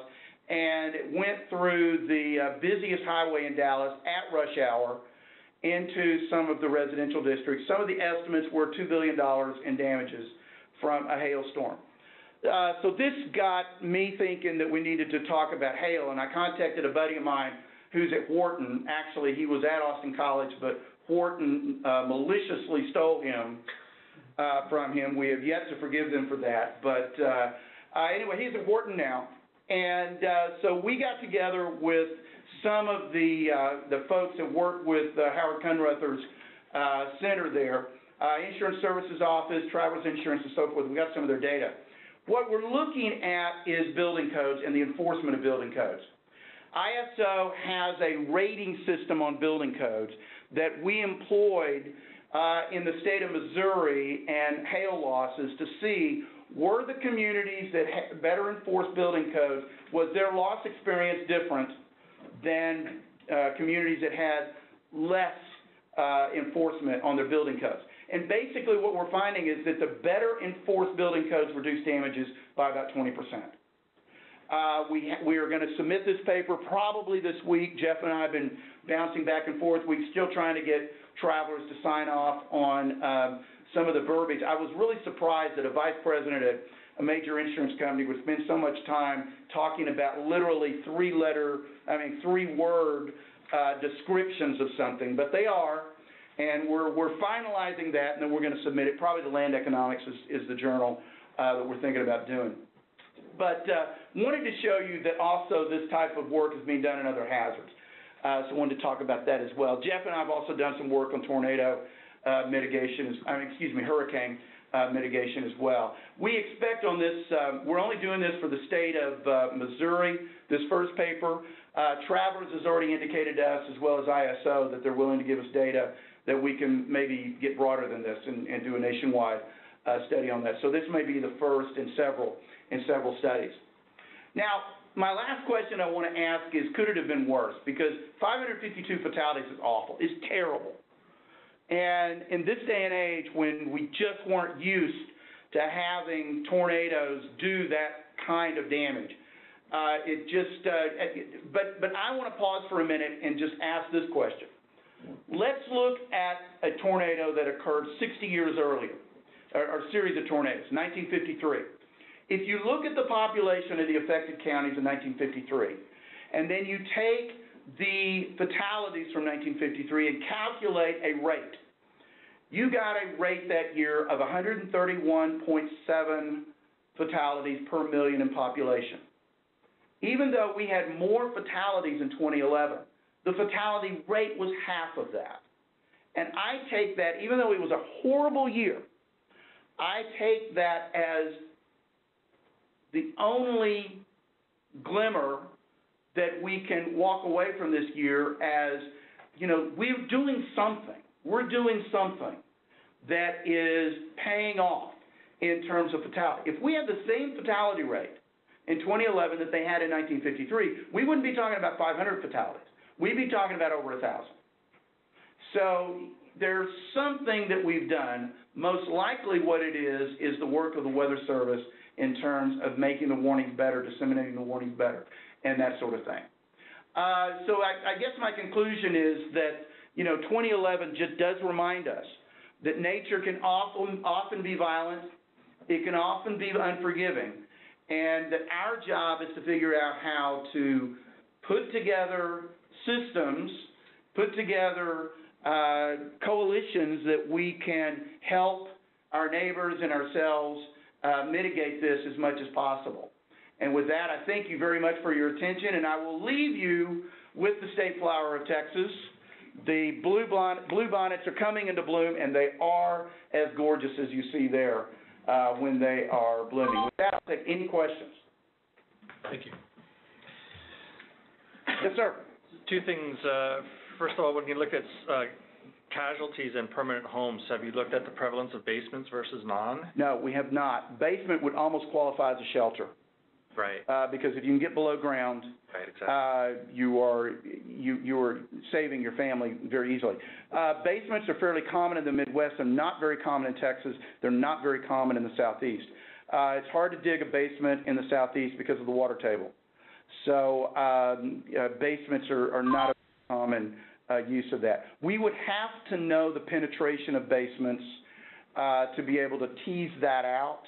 Speaker 2: and it went through the busiest highway in Dallas at rush hour into some of the residential districts. Some of the estimates were $2 billion in damages from a hailstorm. So this got me thinking that we needed to talk about hail, and I contacted a buddy of mine who's at Wharton. Actually, he was at Austin College, but Wharton maliciously stole him from him. We have yet to forgive them for that. But anyway, he's at Wharton now. And so we got together with some of the folks that work with Howard Kunruther's center there, Insurance Services Office, Travelers Insurance, and so forth. We got some of their data. What we're looking at is building codes and the enforcement of building codes. ISO has a rating system on building codes that we employed in the state of Missouri and hail losses to see, were the communities that better enforced building codes, was their loss experience different than communities that had less enforcement on their building codes? And basically what we're finding is that the better enforced building codes reduce damages by about 20%. We are going to submit this paper probably this week. Jeff and I have been bouncing back and forth. We're still trying to get Travelers to sign off on some of the verbiage. I was really surprised that a vice president at a major insurance company would spend so much time talking about literally 3-word descriptions of something, but they are. And we're finalizing that, and then we're going to submit it. Probably the Land Economics is the journal that we're thinking about doing. But wanted to show you that also this type of work is being done in other hazards. So wanted to talk about that as well. Jeff and I have also done some work on tornado mitigation, hurricane mitigation as well. We expect on this, we're only doing this for the state of Missouri, this first paper. Travelers has already indicated to us, as well as ISO, that they're willing to give us data that we can maybe get broader than this and do a nationwide study on that. So this may be the first in several studies. Now, my last question I want to ask is, could it have been worse? Because 552 fatalities is awful. It's terrible. And in this day and age, when we just weren't used to having tornadoes do that kind of damage, but I want to pause for a minute and just ask this question. Let's look at a tornado that occurred 60 years earlier, or a series of tornadoes, 1953. If you look at the population of the affected counties in 1953, and then you take the fatalities from 1953 and calculate a rate, you got a rate that year of 131.7 fatalities per million in population. Even though we had more fatalities in 2011, the fatality rate was half of that. And I take that, even though it was a horrible year, I take that as the only glimmer that we can walk away from this year as, we're doing something. We're doing something. that is paying off in terms of fatality. If we had the same fatality rate in 2011 that they had in 1953, we wouldn't be talking about 500 fatalities. We'd be talking about over 1,000. So there's something that we've done. Most likely what it is the work of the Weather Service in terms of making the warnings better, disseminating the warnings better, and that sort of thing. So I guess my conclusion is that, 2011 just does remind us that nature can often be violent, it can often be unforgiving, and that our job is to figure out how to put together systems, put together coalitions that we can help our neighbors and ourselves mitigate this as much as possible. And with that, I thank you very much for your attention, and I will leave you with the state flower of Texas. The blue bonnets are coming into bloom, and they are as gorgeous as you see there when they are blooming. With that, I'll take any questions.
Speaker 3: Thank you.
Speaker 2: Yes, sir.
Speaker 3: Two things. First of all, when you look at casualties in permanent homes, have you looked at the prevalence of basements versus non?
Speaker 2: No, we have not. Basement would almost qualify as a shelter.
Speaker 3: Right.
Speaker 2: Because if you can get below ground,
Speaker 3: right, exactly.
Speaker 2: you are saving your family very easily. Basements are fairly common in the Midwest. They're not very common in Texas. They're not very common in the Southeast. It's hard to dig a basement in the Southeast because of the water table. So basements are not a common use of that. We would have to know the penetration of basements to be able to tease that out.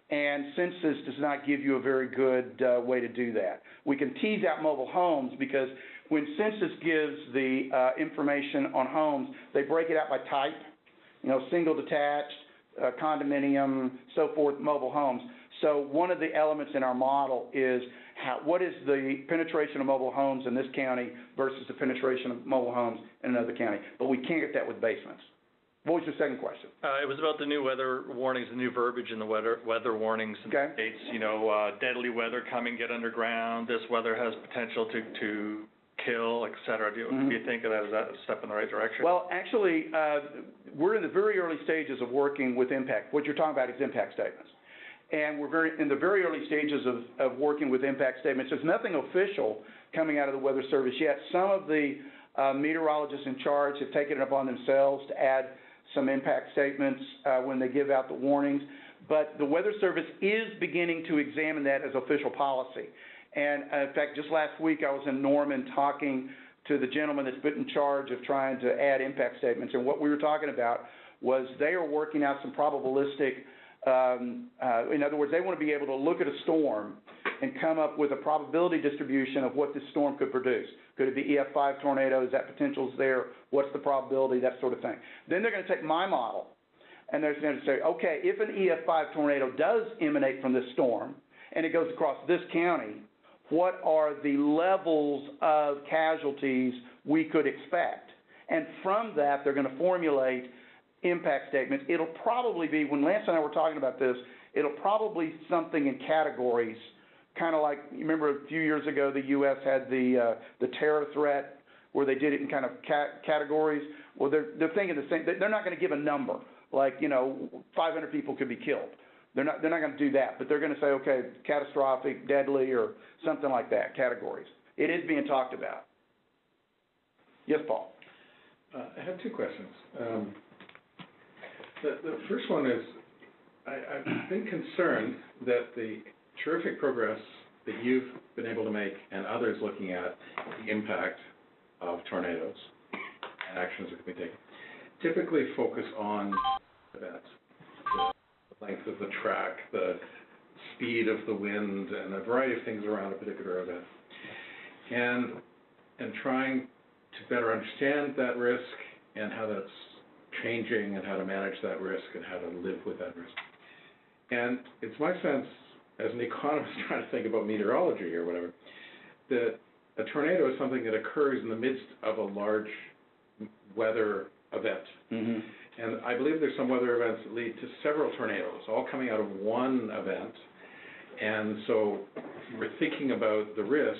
Speaker 2: And census does not give you a very good way to do that. We can tease out mobile homes because when census gives the information on homes, they break it out by type, single detached, condominium, so forth, mobile homes. So one of the elements in our model is what is the penetration of mobile homes in this county versus the penetration of mobile homes in another county. But we can't get that with basements. What was your second question?
Speaker 3: It was about the new weather warnings, the new verbiage in the weather warnings in the states. Deadly weather coming, get underground. This weather has potential to kill, et cetera. Do you think of that as a step in the right direction?
Speaker 2: Well, actually, we're in the very early stages of working with impact. What you're talking about is impact statements. And we're in the very early stages of working with impact statements. There's nothing official coming out of the Weather Service yet. Some of the meteorologists in charge have taken it upon themselves to add some impact statements when they give out the warnings. But the Weather Service is beginning to examine that as official policy. And in fact, just last week I was in Norman talking to the gentleman that's been in charge of trying to add impact statements. And what we were talking about was they are working out some probabilistic, in other words, they want to be able to look at a storm and come up with a probability distribution of what this storm could produce. Could it be EF5 tornado? Is that potential there? What's the probability? That sort of thing. Then they're going to take my model and they're going to say, okay, if an EF5 tornado does emanate from this storm and it goes across this county, what are the levels of casualties we could expect? And from that, they're going to formulate impact statements. It'll probably be, when Lance and I were talking about this, it'll probably something in categories, kind of like, you remember a few years ago the U.S. had the terror threat where they did it in kind of categories. Well, they're thinking the same. They're not going to give a number like 500 people could be killed. They're not going to do that, but they're going to say, okay, catastrophic, deadly, or something like that, categories. It is being talked about. Yes, Paul.
Speaker 1: I have two questions. The first one is, I've been concerned that the terrific progress that you've been able to make and others looking at the impact of tornadoes and actions that can be taken typically focus on events, the length of the track, the speed of the wind, and a variety of things around a particular event. And trying to better understand that risk and how that's changing and how to manage that risk and how to live with that risk. And it's my sense, as an economist trying to think about meteorology or whatever, that a tornado is something that occurs in the midst of a large weather event. Mm-hmm. And I believe there's some weather events that lead to several tornadoes, all coming out of one event. And so we're thinking about the risk.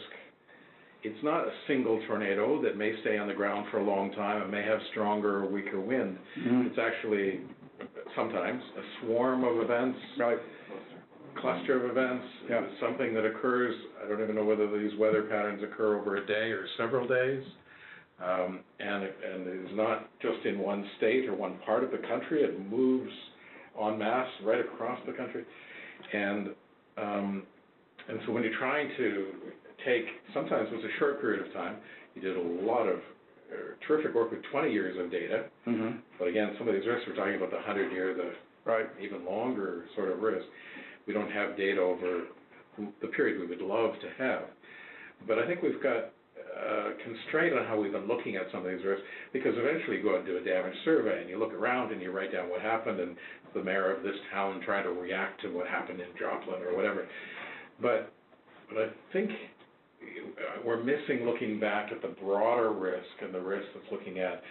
Speaker 1: It's not a single tornado that may stay on the ground for a long time. It may have stronger or weaker wind. Mm-hmm. It's actually sometimes a swarm of events,
Speaker 2: Right.
Speaker 1: cluster of events,
Speaker 2: Yeah.
Speaker 1: something that occurs. I don't even know whether these weather patterns occur over a day or several days. And it is not just in one state or one part of the country. It moves en masse right across the country. And so when you're trying to take, sometimes it was a short period of time, you did a lot of terrific work with 20 years of data.
Speaker 2: Mm-hmm.
Speaker 1: But again, some of these risks, we're talking about the 100-year, the
Speaker 2: Right.
Speaker 1: even longer sort of risk. We don't have data over the period we would love to have. But I think we've got constraint on how we've been looking at some of these risks, because eventually you go out and do a damage survey and you look around and you write down what happened and the mayor of this town trying to react to what happened in Joplin or whatever. But I think we're missing looking back at the broader risk and the risk that's looking at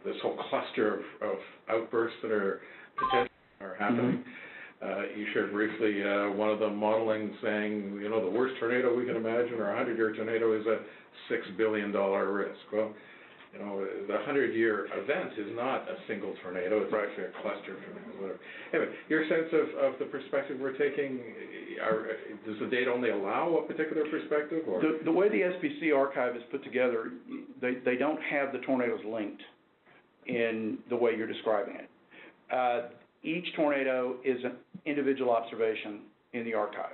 Speaker 1: this whole cluster of outbursts that are potentially happening.
Speaker 2: Mm-hmm.
Speaker 1: You shared briefly one of the modeling saying, the worst tornado we can imagine, or a 100-year tornado, is a $6 billion risk. Well, the 100-year event is not a single tornado, it's actually a cluster of tornadoes, whatever. Anyway, your sense of the perspective we're taking, does the data only allow a particular perspective? Or?
Speaker 2: The way the SPC archive is put together, they don't have the tornadoes linked in the way you're describing it. Each tornado is an individual observation in the archive.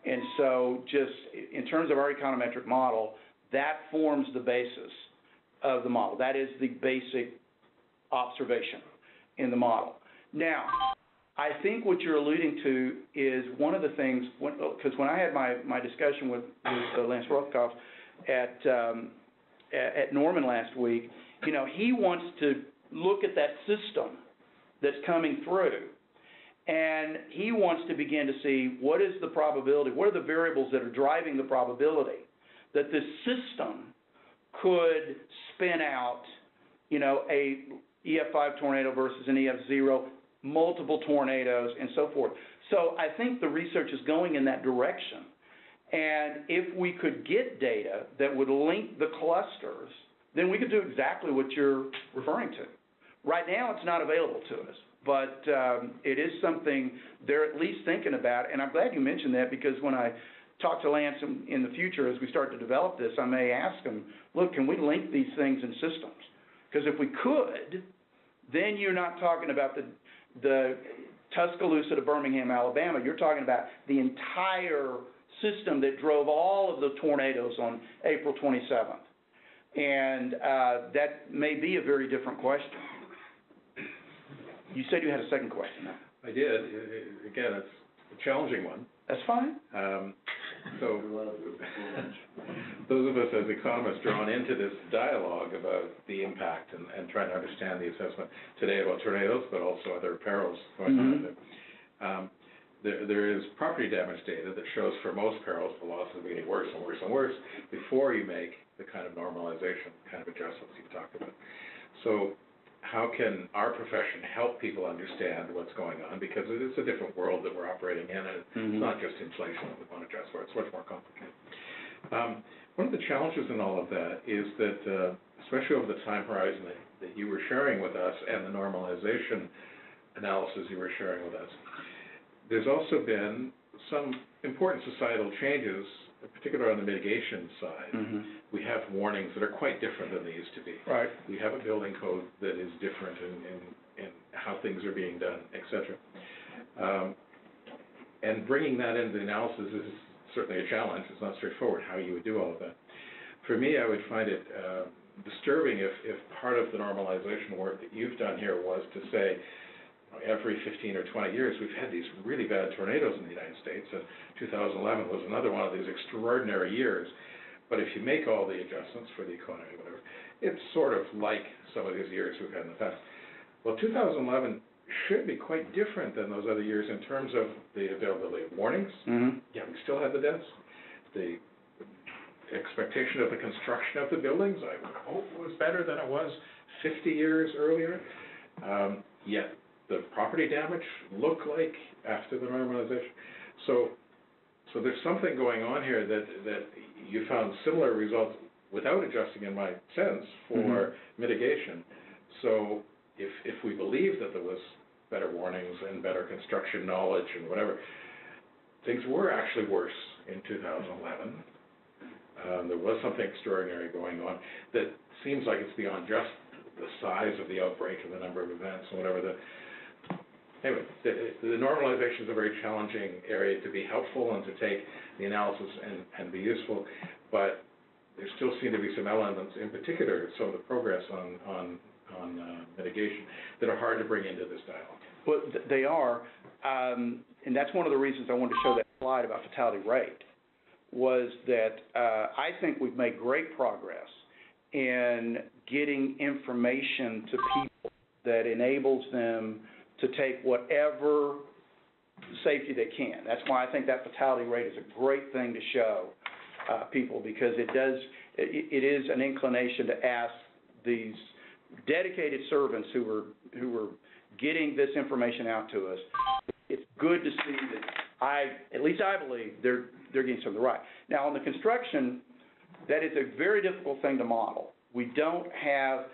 Speaker 2: And so just in terms of our econometric model, that forms the basis of the model. That is the basic observation in the model. Now, I think what you're alluding to is one of the things, because when I had my discussion with Lance Rothkopf at Norman last week, he wants to look at that system that's coming through, and he wants to begin to see what is the probability, what are the variables that are driving the probability that this system could spin out, a EF5 tornado versus an EF0, multiple tornadoes, and so forth. So I think the research is going in that direction. And if we could get data that would link the clusters, then we could do exactly what you're referring to. Right now, it's not available to us, but it is something they're at least thinking about. And I'm glad you mentioned that, because when I talk to Lance in the future as we start to develop this, I may ask him, look, can we link these things in systems? Because if we could, then you're not talking about the Tuscaloosa to Birmingham, Alabama. You're talking about the entire system that drove all of the tornadoes on April 27th. And that may be a very different question. You said you had a second question.
Speaker 1: I did. Again, it's a challenging one.
Speaker 2: That's fine.
Speaker 1: So those of us as economists drawn into this dialogue about the impact and trying to understand the assessment today about tornadoes, but also other perils going on with it. There is property damage data that shows for most perils the losses are getting worse and worse and worse before you make the kind of normalization, kind of adjustments you've talked about. So how can our profession help people understand what's going on? Because it is a different world that we're operating in, and it's not just inflation that we want to adjust for. It's much more complicated. One of the challenges in all of that is that, especially over the time horizon that you were sharing with us and the normalization analysis you were sharing with us, there's also been some important societal changes, particularly on the mitigation side. We have warnings that are quite different than they used to be.
Speaker 2: Right.
Speaker 1: We have a building code that is different in how things are being done, et cetera. And bringing that into the analysis is certainly a challenge. It's not straightforward how you would do all of that. For me, I would find it disturbing if part of the normalization work that you've done here was to say, every 15 or 20 years, we've had these really bad tornadoes in the United States, and 2011 was another one of these extraordinary years. But if you make all the adjustments for the economy, whatever, it's sort of like some of these years we've had in the past. Well, 2011 should be quite different than those other years in terms of the availability of warnings. Yeah, we still had the deaths. The expectation of the construction of the buildings, I would hope, was better than it was 50 years earlier. Yet the property damage looked like after the normalization. So there's something going on here that you found similar results without adjusting, in my sense, for mitigation. So if we believe that there was better warnings and better construction knowledge and whatever, things were actually worse in 2011. There was something extraordinary going on that seems like it's beyond just the size of the outbreak and the number of events and whatever. Anyway, the normalization is a very challenging area to be helpful and to take the analysis and be useful, but there still seem to be some elements, in particular some of the progress on mitigation, that are hard to bring into this dialogue.
Speaker 2: Well, they are, and that's one of the reasons I wanted to show that slide about fatality rate, was that I think we've made great progress in getting information to people that enables them to take whatever safety they can. That's why I think that fatality rate is a great thing to show people, because it is an inclination to ask these dedicated servants who are getting this information out to us. It's good to see that at least I believe they're getting something right. Now, on the construction, that is a very difficult thing to model. We don't have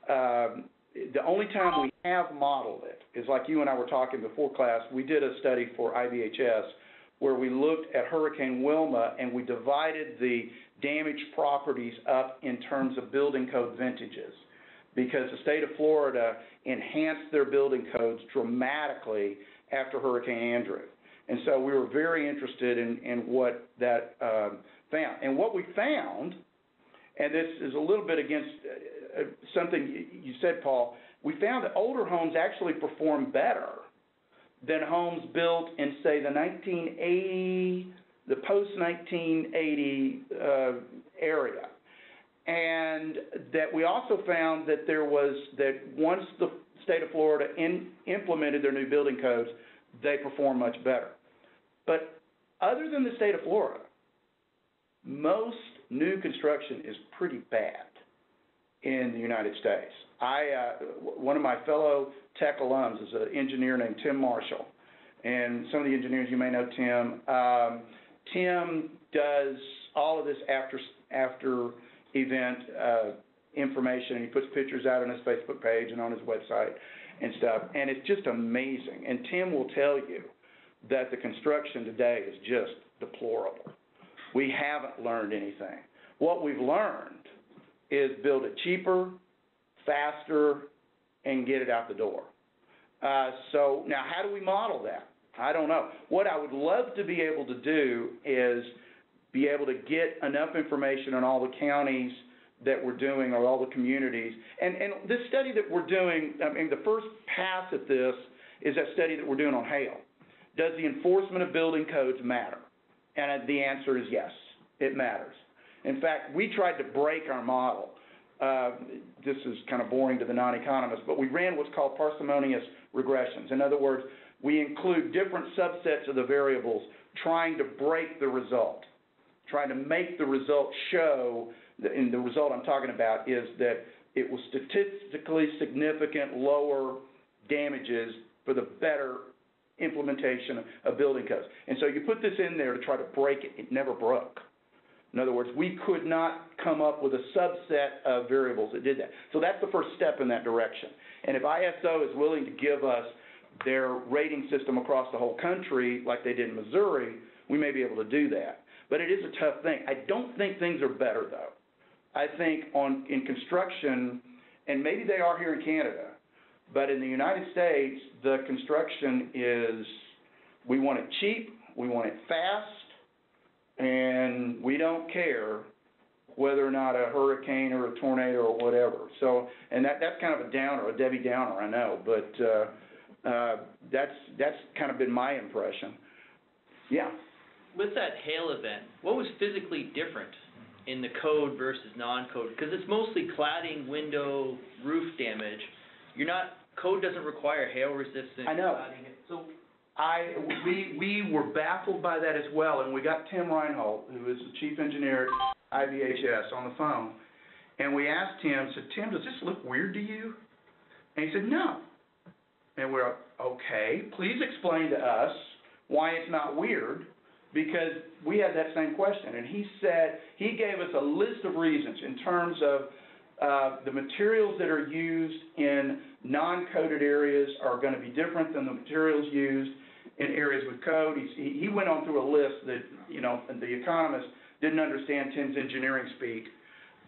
Speaker 2: the only time we have modeled it is like you and I were talking before class. We did a study for IBHS where we looked at Hurricane Wilma and we divided the damaged properties up in terms of building code vintages, because the state of Florida enhanced their building codes dramatically after Hurricane Andrew. And so we were very interested in what that found. And what we found, and this is a little bit against something you said, Paul, we found that older homes actually perform better than homes built in, say, the post-1980 area. And that we also found that that once the state of Florida implemented their new building codes, they perform much better. But other than the state of Florida, most new construction is pretty bad in the United States. One of my fellow tech alums is an engineer named Tim Marshall, and some of the engineers, you may know Tim. Tim does all of this after event information. He puts pictures out on his Facebook page and on his website and stuff, and it's just amazing. And Tim will tell you that the construction today is just deplorable. We haven't learned anything. What we've learned is build it cheaper, faster, and get it out the door. So now how do we model that? I don't know. What I would love to be able to do is be able to get enough information on all the counties that we're doing, or all the communities. And this study that we're doing, I mean, the first pass at this is that study that we're doing on hail. Does the enforcement of building codes matter? And the answer is yes, it matters. In fact, we tried to break our model. This is kind of boring to the non-economists, but we ran what's called parsimonious regressions. In other words, we include different subsets of the variables trying to break the result, trying to make the result show, and the result I'm talking about is that it was statistically significant lower damages for the better implementation of building codes. And so you put this in there to try to break it. It never broke. In other words, we could not come up with a subset of variables that did that. So that's the first step in that direction. And if ISO is willing to give us their rating system across the whole country like they did in Missouri, we may be able to do that. But it is a tough thing. I don't think things are better, though. I think in construction, and maybe they are here in Canada, but in the United States, the construction is, we want it cheap, we want it fast, and we don't care whether or not a hurricane or a tornado or whatever. So, and that's kind of a downer, a Debbie Downer, I know, but that's kind of been my impression. Yeah.
Speaker 4: With that hail event, what was physically different in the code versus non-code? Because it's mostly cladding, window, roof damage. Code doesn't require hail resistance.
Speaker 2: I know.
Speaker 4: Cladding.
Speaker 2: So we were baffled by that as well, and we got Tim Reinhold, who is the chief engineer at IBHS, on the phone, and we asked him, said, Tim, does this look weird to you? And he said, no. And we're, okay, please explain to us why it's not weird, because we had that same question. And he said, he gave us a list of reasons in terms of The materials that are used in non-coded areas are going to be different than the materials used in areas with code. He went on through a list that, and the economist didn't understand Tim's engineering speak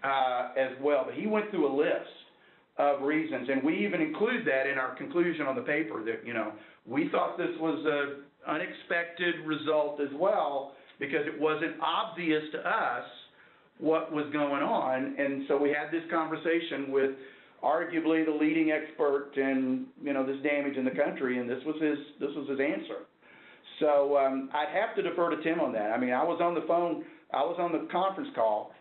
Speaker 2: as well, but he went through a list of reasons, and we even include that in our conclusion on the paper that, we thought this was an unexpected result as well because it wasn't obvious to us what was going on, and so we had this conversation with arguably the leading expert in, this damage in the country, and this was his answer. So I'd have to defer to Tim on that. I mean, I was on the conference call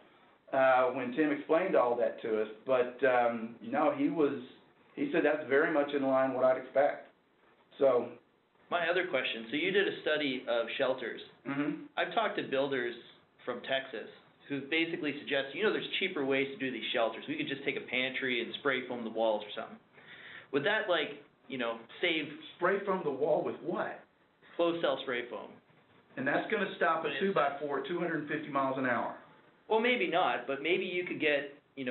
Speaker 2: when Tim explained all that to us, but no, he said that's very much in line with what I'd expect. So.
Speaker 4: My other question, so you did a study of shelters.
Speaker 2: Mm-hmm.
Speaker 4: I've talked to builders from Texas who basically suggest, there's cheaper ways to do these shelters. We could just take a pantry and spray foam the walls or something. Would that, save...
Speaker 2: Spray foam the wall with what?
Speaker 4: Closed cell spray foam.
Speaker 2: And that's going to stop a 2x4 at 250 miles an hour.
Speaker 4: Well, maybe not, but maybe you could get, 80%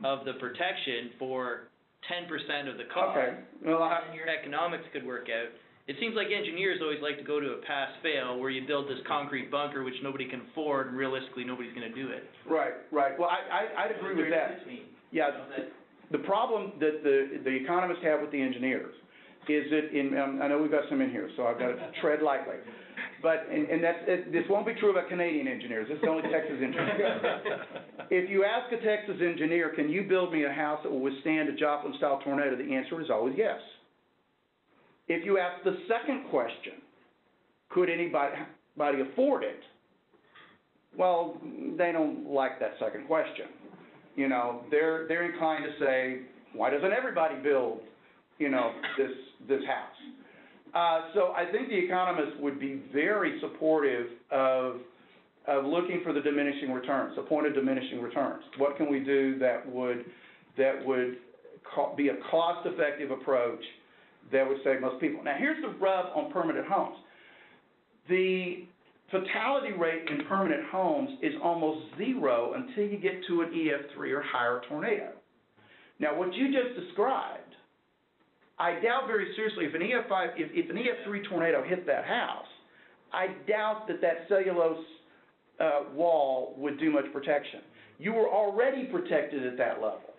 Speaker 4: of the protection for 10% of the cost.
Speaker 2: Okay. Well,
Speaker 4: and your economics could work out. It seems like engineers always like to go to a pass-fail where you build this concrete bunker which nobody can afford, and realistically nobody's going to do it.
Speaker 2: Right. Well, I'd agree with that. Yeah. The problem that the economists have with the engineers is that I know we've got some in here, so I've got to tread lightly. But, and this won't be true about Canadian engineers. This is only Texas engineers. If you ask a Texas engineer, can you build me a house that will withstand a Joplin-style tornado, the answer is always yes. If you ask the second question, could anybody afford it? Well, they don't like that second question. They're inclined to say, why doesn't everybody build, this house? So I think the economists would be very supportive of looking for the diminishing returns, the point of diminishing returns. What can we do that would be a cost-effective approach that would save most people? Now, here's the rub on permanent homes. The fatality rate in permanent homes is almost zero until you get to an EF3 or higher tornado. Now, what you just described, I doubt very seriously if an EF5, if an EF3 tornado hit that house, I doubt that cellulose wall would do much protection. You were already protected at that level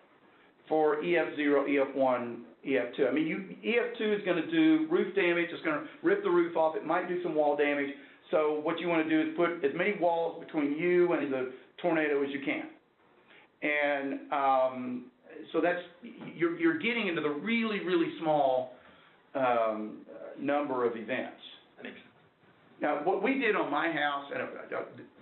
Speaker 2: for EF0, EF1, EF2. I mean, EF2 is going to do roof damage. It's going to rip the roof off. It might do some wall damage. So what you want to do is put as many walls between you and the tornado as you can. And so that's you're getting into the really, really small number of events. Now, what we did on my house, and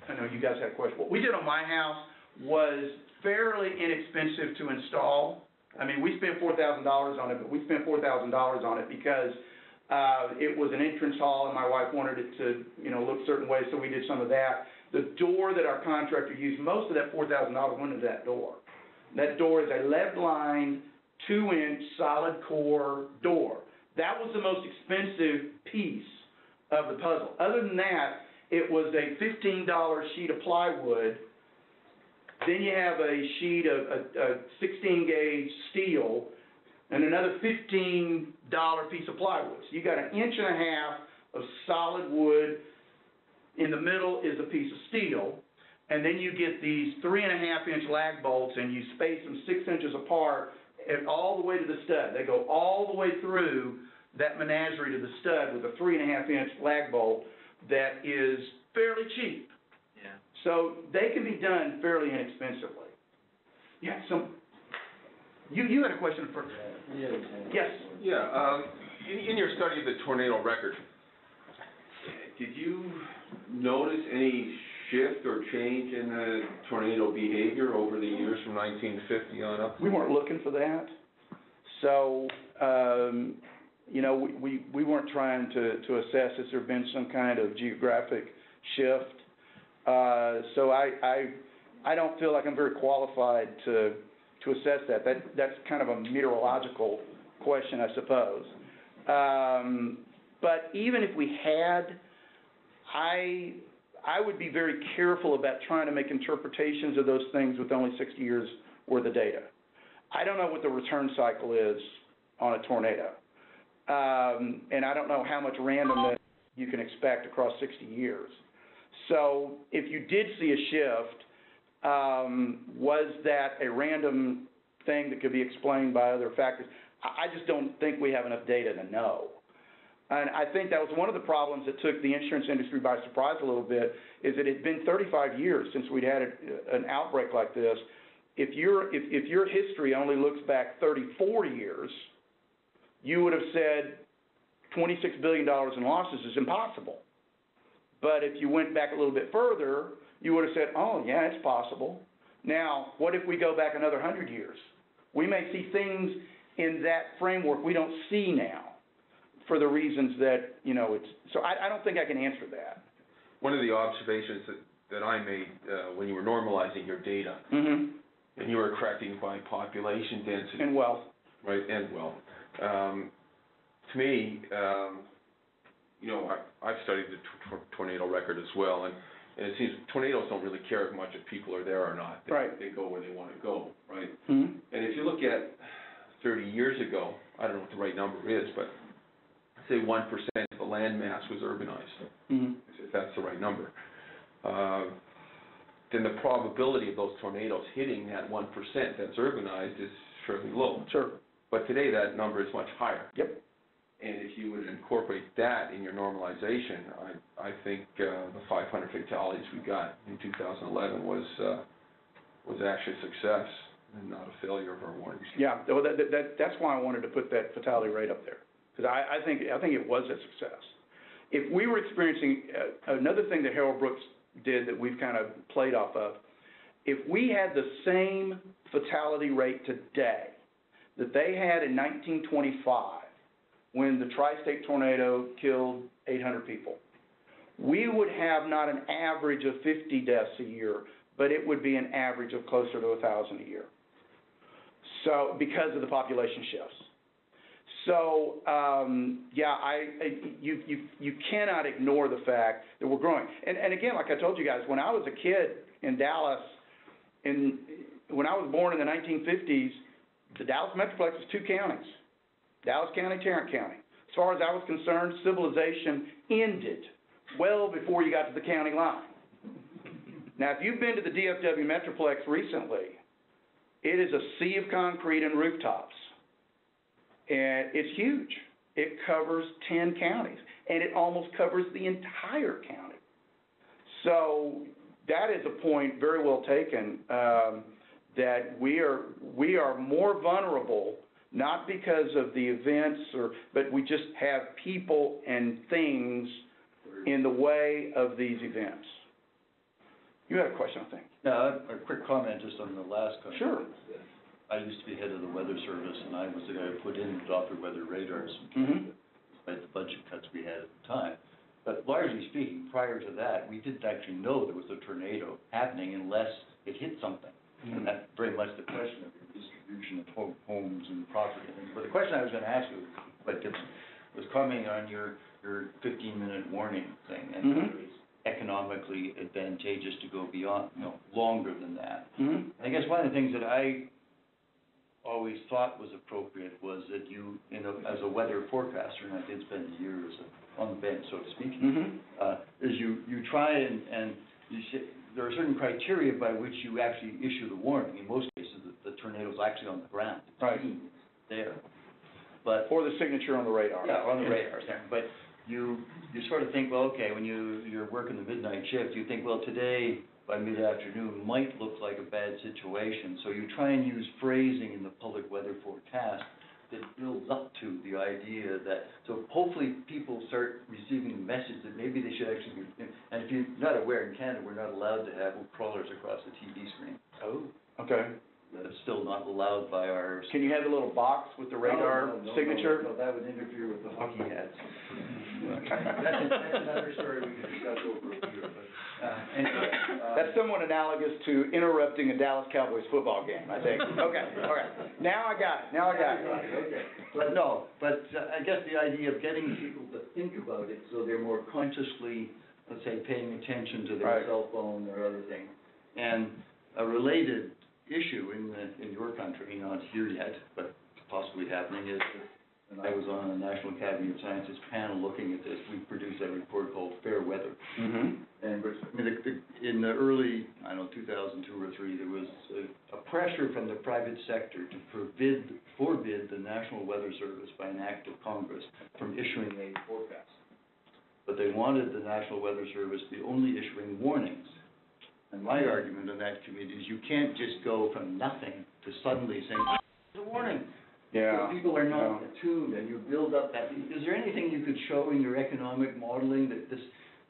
Speaker 2: I know you guys had a question. What we did on my house was fairly inexpensive to install. I mean, we spent $4,000 on it, but we spent $4,000 on it because it was an entrance hall, and my wife wanted it to, look a certain way, so we did some of that. The door that our contractor used, most of that $4,000 went into that door. That door is a lead-lined, 2-inch solid core door. That was the most expensive piece of the puzzle. Other than that, it was a $15 sheet of plywood. Then you have a sheet of a 16-gauge steel and another $15 piece of plywood. So you got an inch and a half of solid wood. In the middle is a piece of steel. And then you get these 3.5-inch lag bolts, and you space them 6 inches apart and all the way to the stud. They go all the way through that menagerie to the stud with a 3.5-inch lag bolt that is fairly cheap.
Speaker 4: Yeah.
Speaker 2: So they can be done fairly inexpensively. Yeah. So you had a question for?
Speaker 5: Yeah.
Speaker 2: Yes.
Speaker 5: Yeah. In your study of the tornado record, did you notice any shift or change in the tornado behavior over the years from 1950 on up?
Speaker 2: We weren't looking for that. So, we weren't trying to assess if there had been some kind of geographic shift. So I don't feel like I'm very qualified to assess that. That's kind of a meteorological question, I suppose. But even if we had, I I would be very careful about trying to make interpretations of those things with only 60 years worth of data. I don't know what the return cycle is on a tornado. And I don't know how much randomness you can expect across 60 years. So if you did see a shift, was that a random thing that could be explained by other factors? I just don't think we have enough data to know. And I think that was one of the problems that took the insurance industry by surprise a little bit, is that it had been 35 years since we'd had an outbreak like this. If your history only looks back 34 years, you would have said $26 billion in losses is impossible. But if you went back a little bit further, you would have said, oh, yeah, it's possible. Now, what if we go back another 100 years? We may see things in that framework we don't see now for the reasons that, it's, so I don't think I can answer that.
Speaker 5: One of the observations that I made when you were normalizing your data,
Speaker 2: Mm-hmm.
Speaker 5: and you were correcting by population density.
Speaker 2: And wealth.
Speaker 5: Right, and wealth. To me, I've studied the tornado record as well, and it seems tornadoes don't really care much if people are there or not. They go where they want to go, right?
Speaker 2: Mm-hmm.
Speaker 5: And if you look at 30 years ago, I don't know what the right number is, but say 1% of the land mass was urbanized,
Speaker 2: Mm-hmm.
Speaker 5: if that's the right number. Then the probability of those tornadoes hitting that 1% that's urbanized is fairly low.
Speaker 2: Sure.
Speaker 5: But today that number is much higher.
Speaker 2: Yep.
Speaker 5: And if you would incorporate that in your normalization, I think the 500 fatalities we got in 2011 was actually a success and not a failure of our warnings.
Speaker 2: Yeah, well, that's why I wanted to put that fatality rate up there, because I think it was a success. If we were experiencing another thing that Harold Brooks did that we've kind of played off of, if we had the same fatality rate today that they had in 1925, when the tri-state tornado killed 800 people, we would have not an average of 50 deaths a year, but it would be an average of closer to 1,000 a year. So, because of the population shifts. So, you cannot ignore the fact that we're growing. And again, like I told you guys, when I was a kid in Dallas, when I was born in the 1950s, the Dallas Metroplex was 2 counties, Dallas County, Tarrant County. As far as I was concerned, civilization ended well before you got to the county line. Now, if you've been to the DFW Metroplex recently, it is a sea of concrete and rooftops. And it's huge. It covers 10 counties, and it almost covers the entire county. So that is a point very well taken, that we are more vulnerable, not because of the events, but we just have people and things in the way of these events. You had a question, I think.
Speaker 6: Yeah, a quick comment just on the last comment.
Speaker 2: Sure.
Speaker 6: I used to be head of the weather service, and I was the guy who put in Doppler weather radars,
Speaker 2: Mm-hmm.
Speaker 6: despite the budget cuts we had at the time. But largely speaking, prior to that, we didn't actually know there was a tornado happening unless it hit something.
Speaker 2: Mm-hmm.
Speaker 6: And that's very much the question of your distribution of homes and property. But the question I was going to ask you, like, was commenting on your 15-minute warning thing, and
Speaker 2: Mm-hmm.
Speaker 6: whether it's economically advantageous to go beyond, longer than that.
Speaker 2: Mm-hmm.
Speaker 6: I guess one of the things that I always thought was appropriate was that you, as a weather forecaster, and I did spend years on the bench, so to speak,
Speaker 2: Mm-hmm.
Speaker 6: is you try and you say, there are certain criteria by which you actually issue the warning. In most cases, the tornado's actually on the ground. It's
Speaker 2: Right.
Speaker 6: seen, it's there. But
Speaker 2: Or the signature on the radar.
Speaker 6: yeah, on the radar there. But you sort of think, well, okay, when you're working the midnight shift, you think, well, today by mid-afternoon might look like a bad situation. So you try and use phrasing in the public weather forecast that builds up to the idea that, so hopefully people start receiving the message that maybe they should actually be, and if you're not aware, in Canada, we're not allowed to have crawlers across the TV screen.
Speaker 2: Oh, okay.
Speaker 6: That's still not allowed by our...
Speaker 2: Can you have the little box with the radar signature?
Speaker 6: No, that would interfere with the hockey hats. That's another story we can discuss over a beer, but anyway.
Speaker 2: That's somewhat analogous to interrupting a Dallas Cowboys football game, I think. Okay, all right. Now I got it.
Speaker 6: Okay. But I guess the idea of getting people to think about it so they're more consciously let's say, paying attention to their
Speaker 2: Right.
Speaker 6: cell phone or other things. And a related issue in your country, not here yet, but possibly happening, is that when I was on a National Academy of Sciences panel looking at this, we produced a report called Fair Weather.
Speaker 2: Mm-hmm.
Speaker 6: And in the early, 2002 or 3, there was a pressure from the private sector to forbid the National Weather Service by an act of Congress from issuing a forecast. But they wanted the National Weather Service to be only issuing warnings. And my argument on that committee is you can't just go from nothing to suddenly saying, there's a warning.
Speaker 2: Yeah.
Speaker 6: If people are not attuned and you build up that, is there anything you could show in your economic modeling that this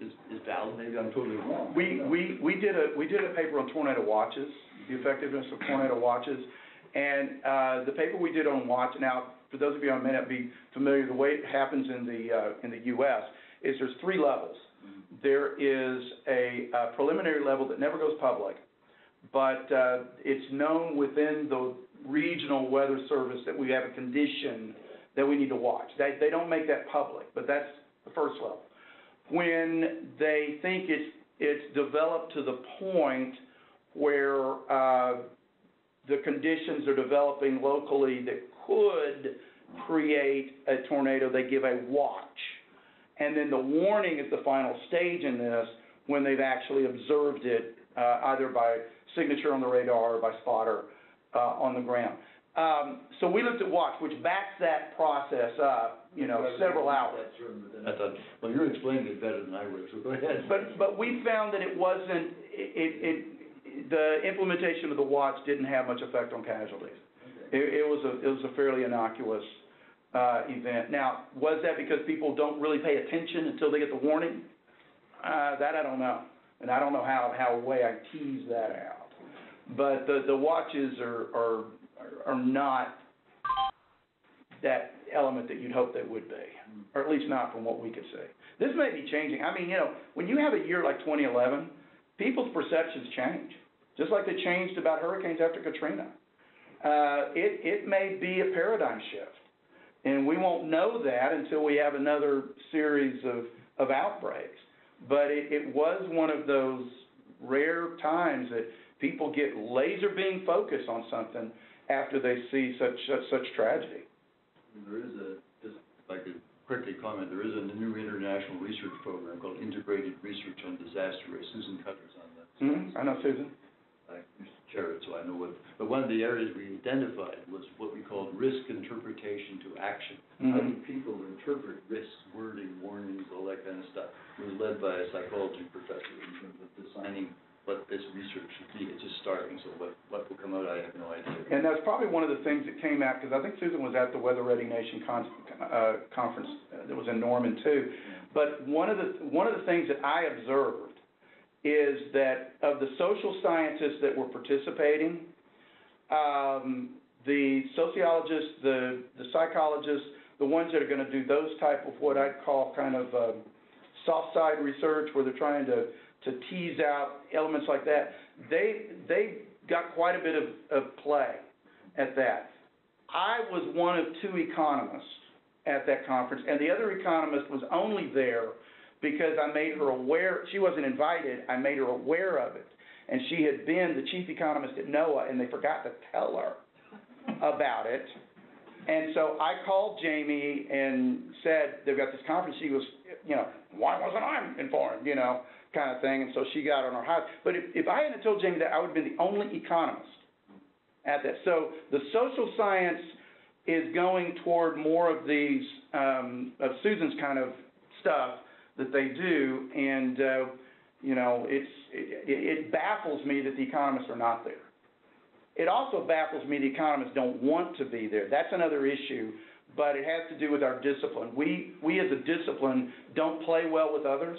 Speaker 6: is valid? Maybe I'm totally wrong.
Speaker 2: We did a paper on tornado watches, the effectiveness of tornado watches, and the paper we did on watch. Now, for those of you who may not be familiar, the way it happens in the U.S. is there's 3 levels. There is a preliminary level that never goes public, but it's known within the regional weather service that we have a condition that we need to watch. They don't make that public, but that's the first level. When they think it's developed to the point where the conditions are developing locally that could create a tornado, they give a watch. And then the warning is the final stage in this when they've actually observed it, either by signature on the radar or by spotter on the ground. So we looked at watch, which backs that process up, several hours.
Speaker 6: I thought, well, you're explaining it better than I would, so go ahead.
Speaker 2: But we found that it wasn't, the implementation of the watch didn't have much effect on casualties. Okay. It was a fairly innocuous event. Now, was that because people don't really pay attention until they get the warning? That I don't know, and I don't know how I tease that out. But the watches are not that element that you'd hope they would be, or at least not from what we could see. This may be changing. I mean, when you have a year like 2011, people's perceptions change, just like they changed about hurricanes after Katrina. It may be a paradigm shift. And we won't know that until we have another series of outbreaks. But it was one of those rare times that people get laser beam focused on something after they see such tragedy.
Speaker 6: There is just if I could quickly comment, there is a new international research program called Integrated Research on Disaster Risk. Susan Cutler's on that.
Speaker 2: I know Susan.
Speaker 6: I used to chair it, so I know what. But one of the areas we identified was what we called risk interpretation to action. How do people interpret risks, wording, warnings, all that kind of stuff? It was led by a psychology professor in terms of designing what this research should be. It's just starting, so what will come out, I have no idea. And
Speaker 2: that's probably one of the things that came out, because I think Susan was at the Weather Ready Nation conference that was in Norman too. But one of the things that I observed is that of the social scientists that were participating, the sociologists, the psychologists, the ones that are going to do those type of what I'd call kind of soft side research, where they're trying to tease out elements like that, they got quite a bit of play at that. I was one of 2 economists at that conference, and the other economist was only there because I made her aware. She wasn't invited. I made her aware of it. And she had been the chief economist at NOAA, and they forgot to tell her about it. And so I called Jamie and said, they've got this conference. She was, why wasn't I informed, kind of thing. And so she got on her high. But if I hadn't told Jamie that, I would have been the only economist at that. So the social science is going toward more of these, of Susan's kind of stuff that they do, and it baffles me that the economists are not there. It also baffles me the economists don't want to be there. That's another issue, but it has to do with our discipline. We as a discipline don't play well with others.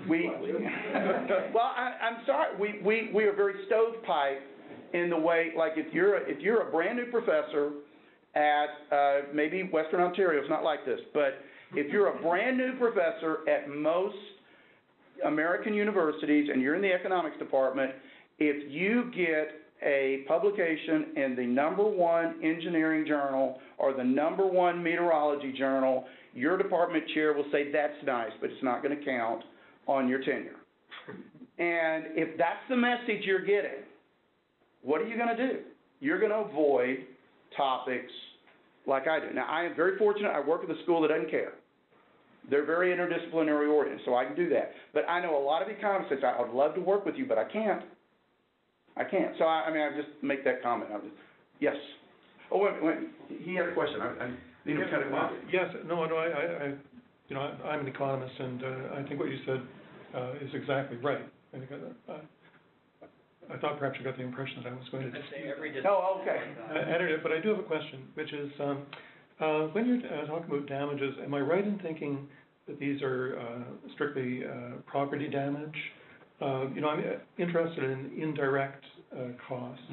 Speaker 2: Well, I'm sorry. We are very stovepipe in the way, like if you're a brand new professor at maybe Western Ontario, it's not like this, but if you're a brand new professor at most American universities and you're in the economics department, if you get a publication in the #1 engineering journal or the #1 meteorology journal, your department chair will say, that's nice, but it's not going to count on your tenure. And if that's the message you're getting, what are you going to do? You're going to avoid topics like I do. Now, I am very fortunate. I work at a school that doesn't care. They're very interdisciplinary oriented, so I can do that. But I know a lot of economists say, I would love to work with you, but I can't. So, I just make that comment. Yes. Oh, wait. He had a question. I need to cut him off.
Speaker 7: Yes. No, I'm an economist, and I think what you said is exactly right. I think I thought perhaps you got the impression that I was going to...
Speaker 4: I'd say every
Speaker 2: Oh, okay.
Speaker 7: But I do have a question, which is, when you're talking about damages, am I right in thinking that these are strictly property damage? I'm interested in indirect costs,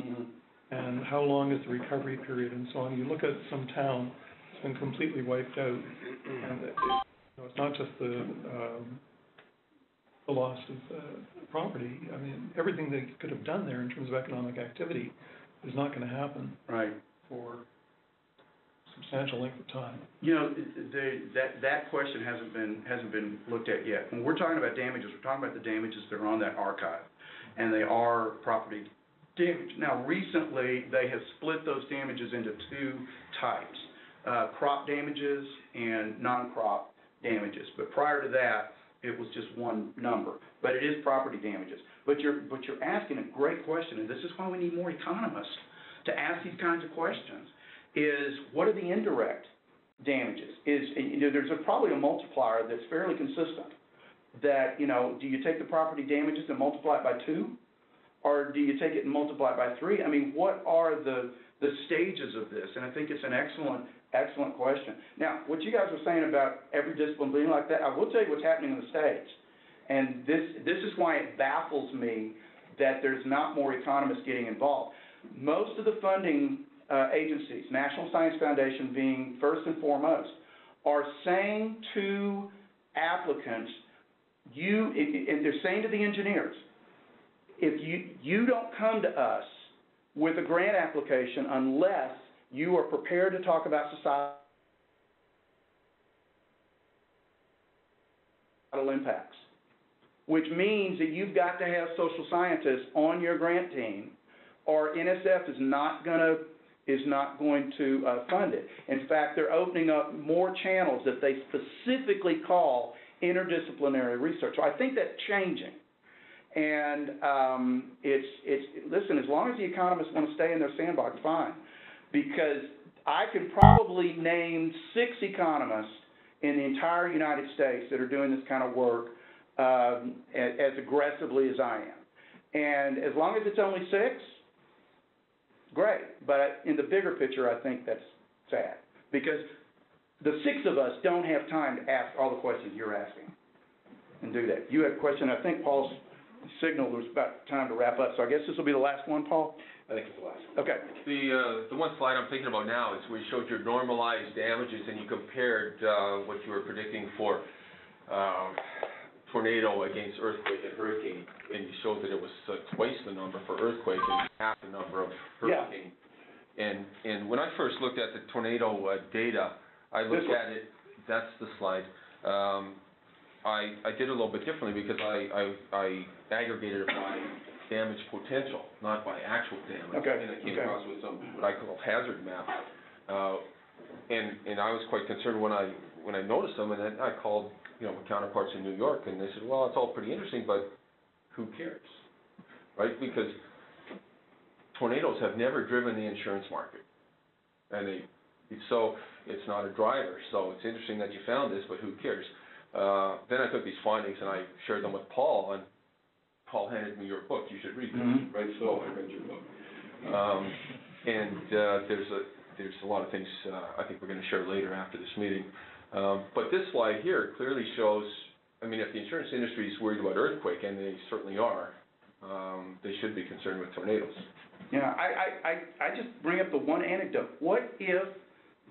Speaker 7: and how long is the recovery period and so on. You look at some town that's been completely wiped out, and it's not just the loss of property. Everything they could have done there in terms of economic activity is not going to happen for substantial length of time.
Speaker 2: That question hasn't been looked at yet. When we're talking about damages, we're talking about the damages that are on that archive, and they are property damage. Now, recently, they have split those damages into two types, crop damages and non-crop damages. But prior to that, it was just one number. But it is property damages. But you're asking a great question, and this is why we need more economists to ask these kinds of questions, is what are the indirect damages? There's probably a multiplier that's fairly consistent. That, do you take the property damages and multiply it by 2? Or do you take it and multiply it by 3? What are the stages of this? And I think it's an excellent question. Now, what you guys were saying about every discipline being like that, I will tell you what's happening in the States. And this is why it baffles me that there's not more economists getting involved. Most of the funding agencies, National Science Foundation being first and foremost, are saying to applicants, and they're saying to the engineers, if you don't come to us with a grant application unless you are prepared to talk about societal impacts, which means that you've got to have social scientists on your grant team, or NSF is not going to fund it. In fact, they're opening up more channels that they specifically call interdisciplinary research. So I think that's changing. And listen, as long as the economists want to stay in their sandbox, fine. Because I can probably name 6 economists in the entire United States that are doing this kind of work as aggressively as I am. And as long as it's only 6, great. But in the bigger picture, I think that's sad. Because the 6 of us don't have time to ask all the questions you're asking and do that. You had a question. I think Paul's signal was about time to wrap up. So I guess this will be the last one, Paul?
Speaker 5: I think it's the last one.
Speaker 2: Okay.
Speaker 5: The one slide I'm thinking about now is where you showed your normalized damages and you compared what you were predicting for tornado against earthquake and hurricane, and you showed that it was twice the number for earthquake and half the number of hurricane. Yeah. And when I first looked at the tornado data, I looked at it, that's the slide. I did it a little bit differently because I aggregated it by damage potential, not by actual damage. Okay. And I came across with some what I call hazard map. And I was quite concerned when I noticed them, and then I called my counterparts in New York, and they said, well, it's all pretty interesting, but who cares, right? Because tornadoes have never driven the insurance market, and so it's not a driver. So it's interesting that you found this, but who cares? Then I took these findings and I shared them with Paul, and Paul handed me your book. You should read this, right? So I read your book. There's a lot of things I think we're going to share later after this meeting. But this slide here clearly shows, if the insurance industry is worried about earthquake, and they certainly are, they should be concerned with tornadoes.
Speaker 2: Yeah, I just bring up the one anecdote. What if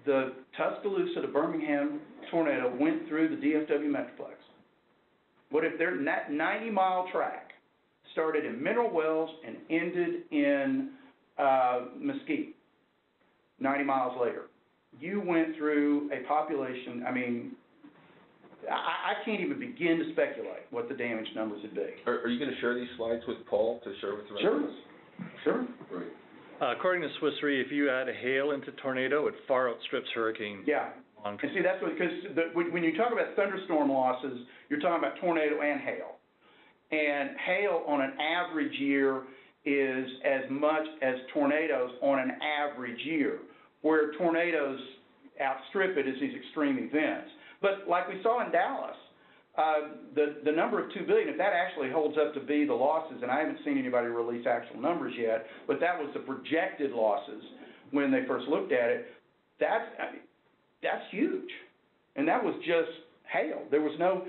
Speaker 2: the Tuscaloosa to Birmingham tornado went through the DFW Metroplex? What if their 90-mile track started in Mineral Wells and ended in Mesquite 90 miles later? You went through a population, I can't even begin to speculate what the damage numbers would be.
Speaker 5: Are you gonna share these slides with Paul to share with the rest of us?
Speaker 2: Sure.
Speaker 5: Right.
Speaker 3: According to Swiss Re, if you add hail into tornado, it far outstrips hurricane.
Speaker 2: Yeah. And see, that's what, because when you talk about thunderstorm losses, you're talking about tornado and hail. And hail on an average year is as much as tornadoes on an average year. Where tornadoes outstrip it is these extreme events. But like we saw in Dallas, the number of $2 billion, if that actually holds up to be the losses, and I haven't seen anybody release actual numbers yet, but that was the projected losses when they first looked at it, that's huge. And that was just hail. There was no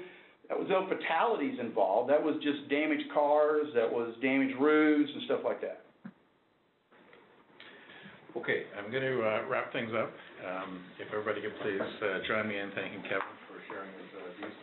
Speaker 2: fatalities involved. That was just damaged cars, that was damaged roofs and stuff like that.
Speaker 1: Okay, I'm going to wrap things up. If everybody could please join me in thanking Kevin for sharing his views.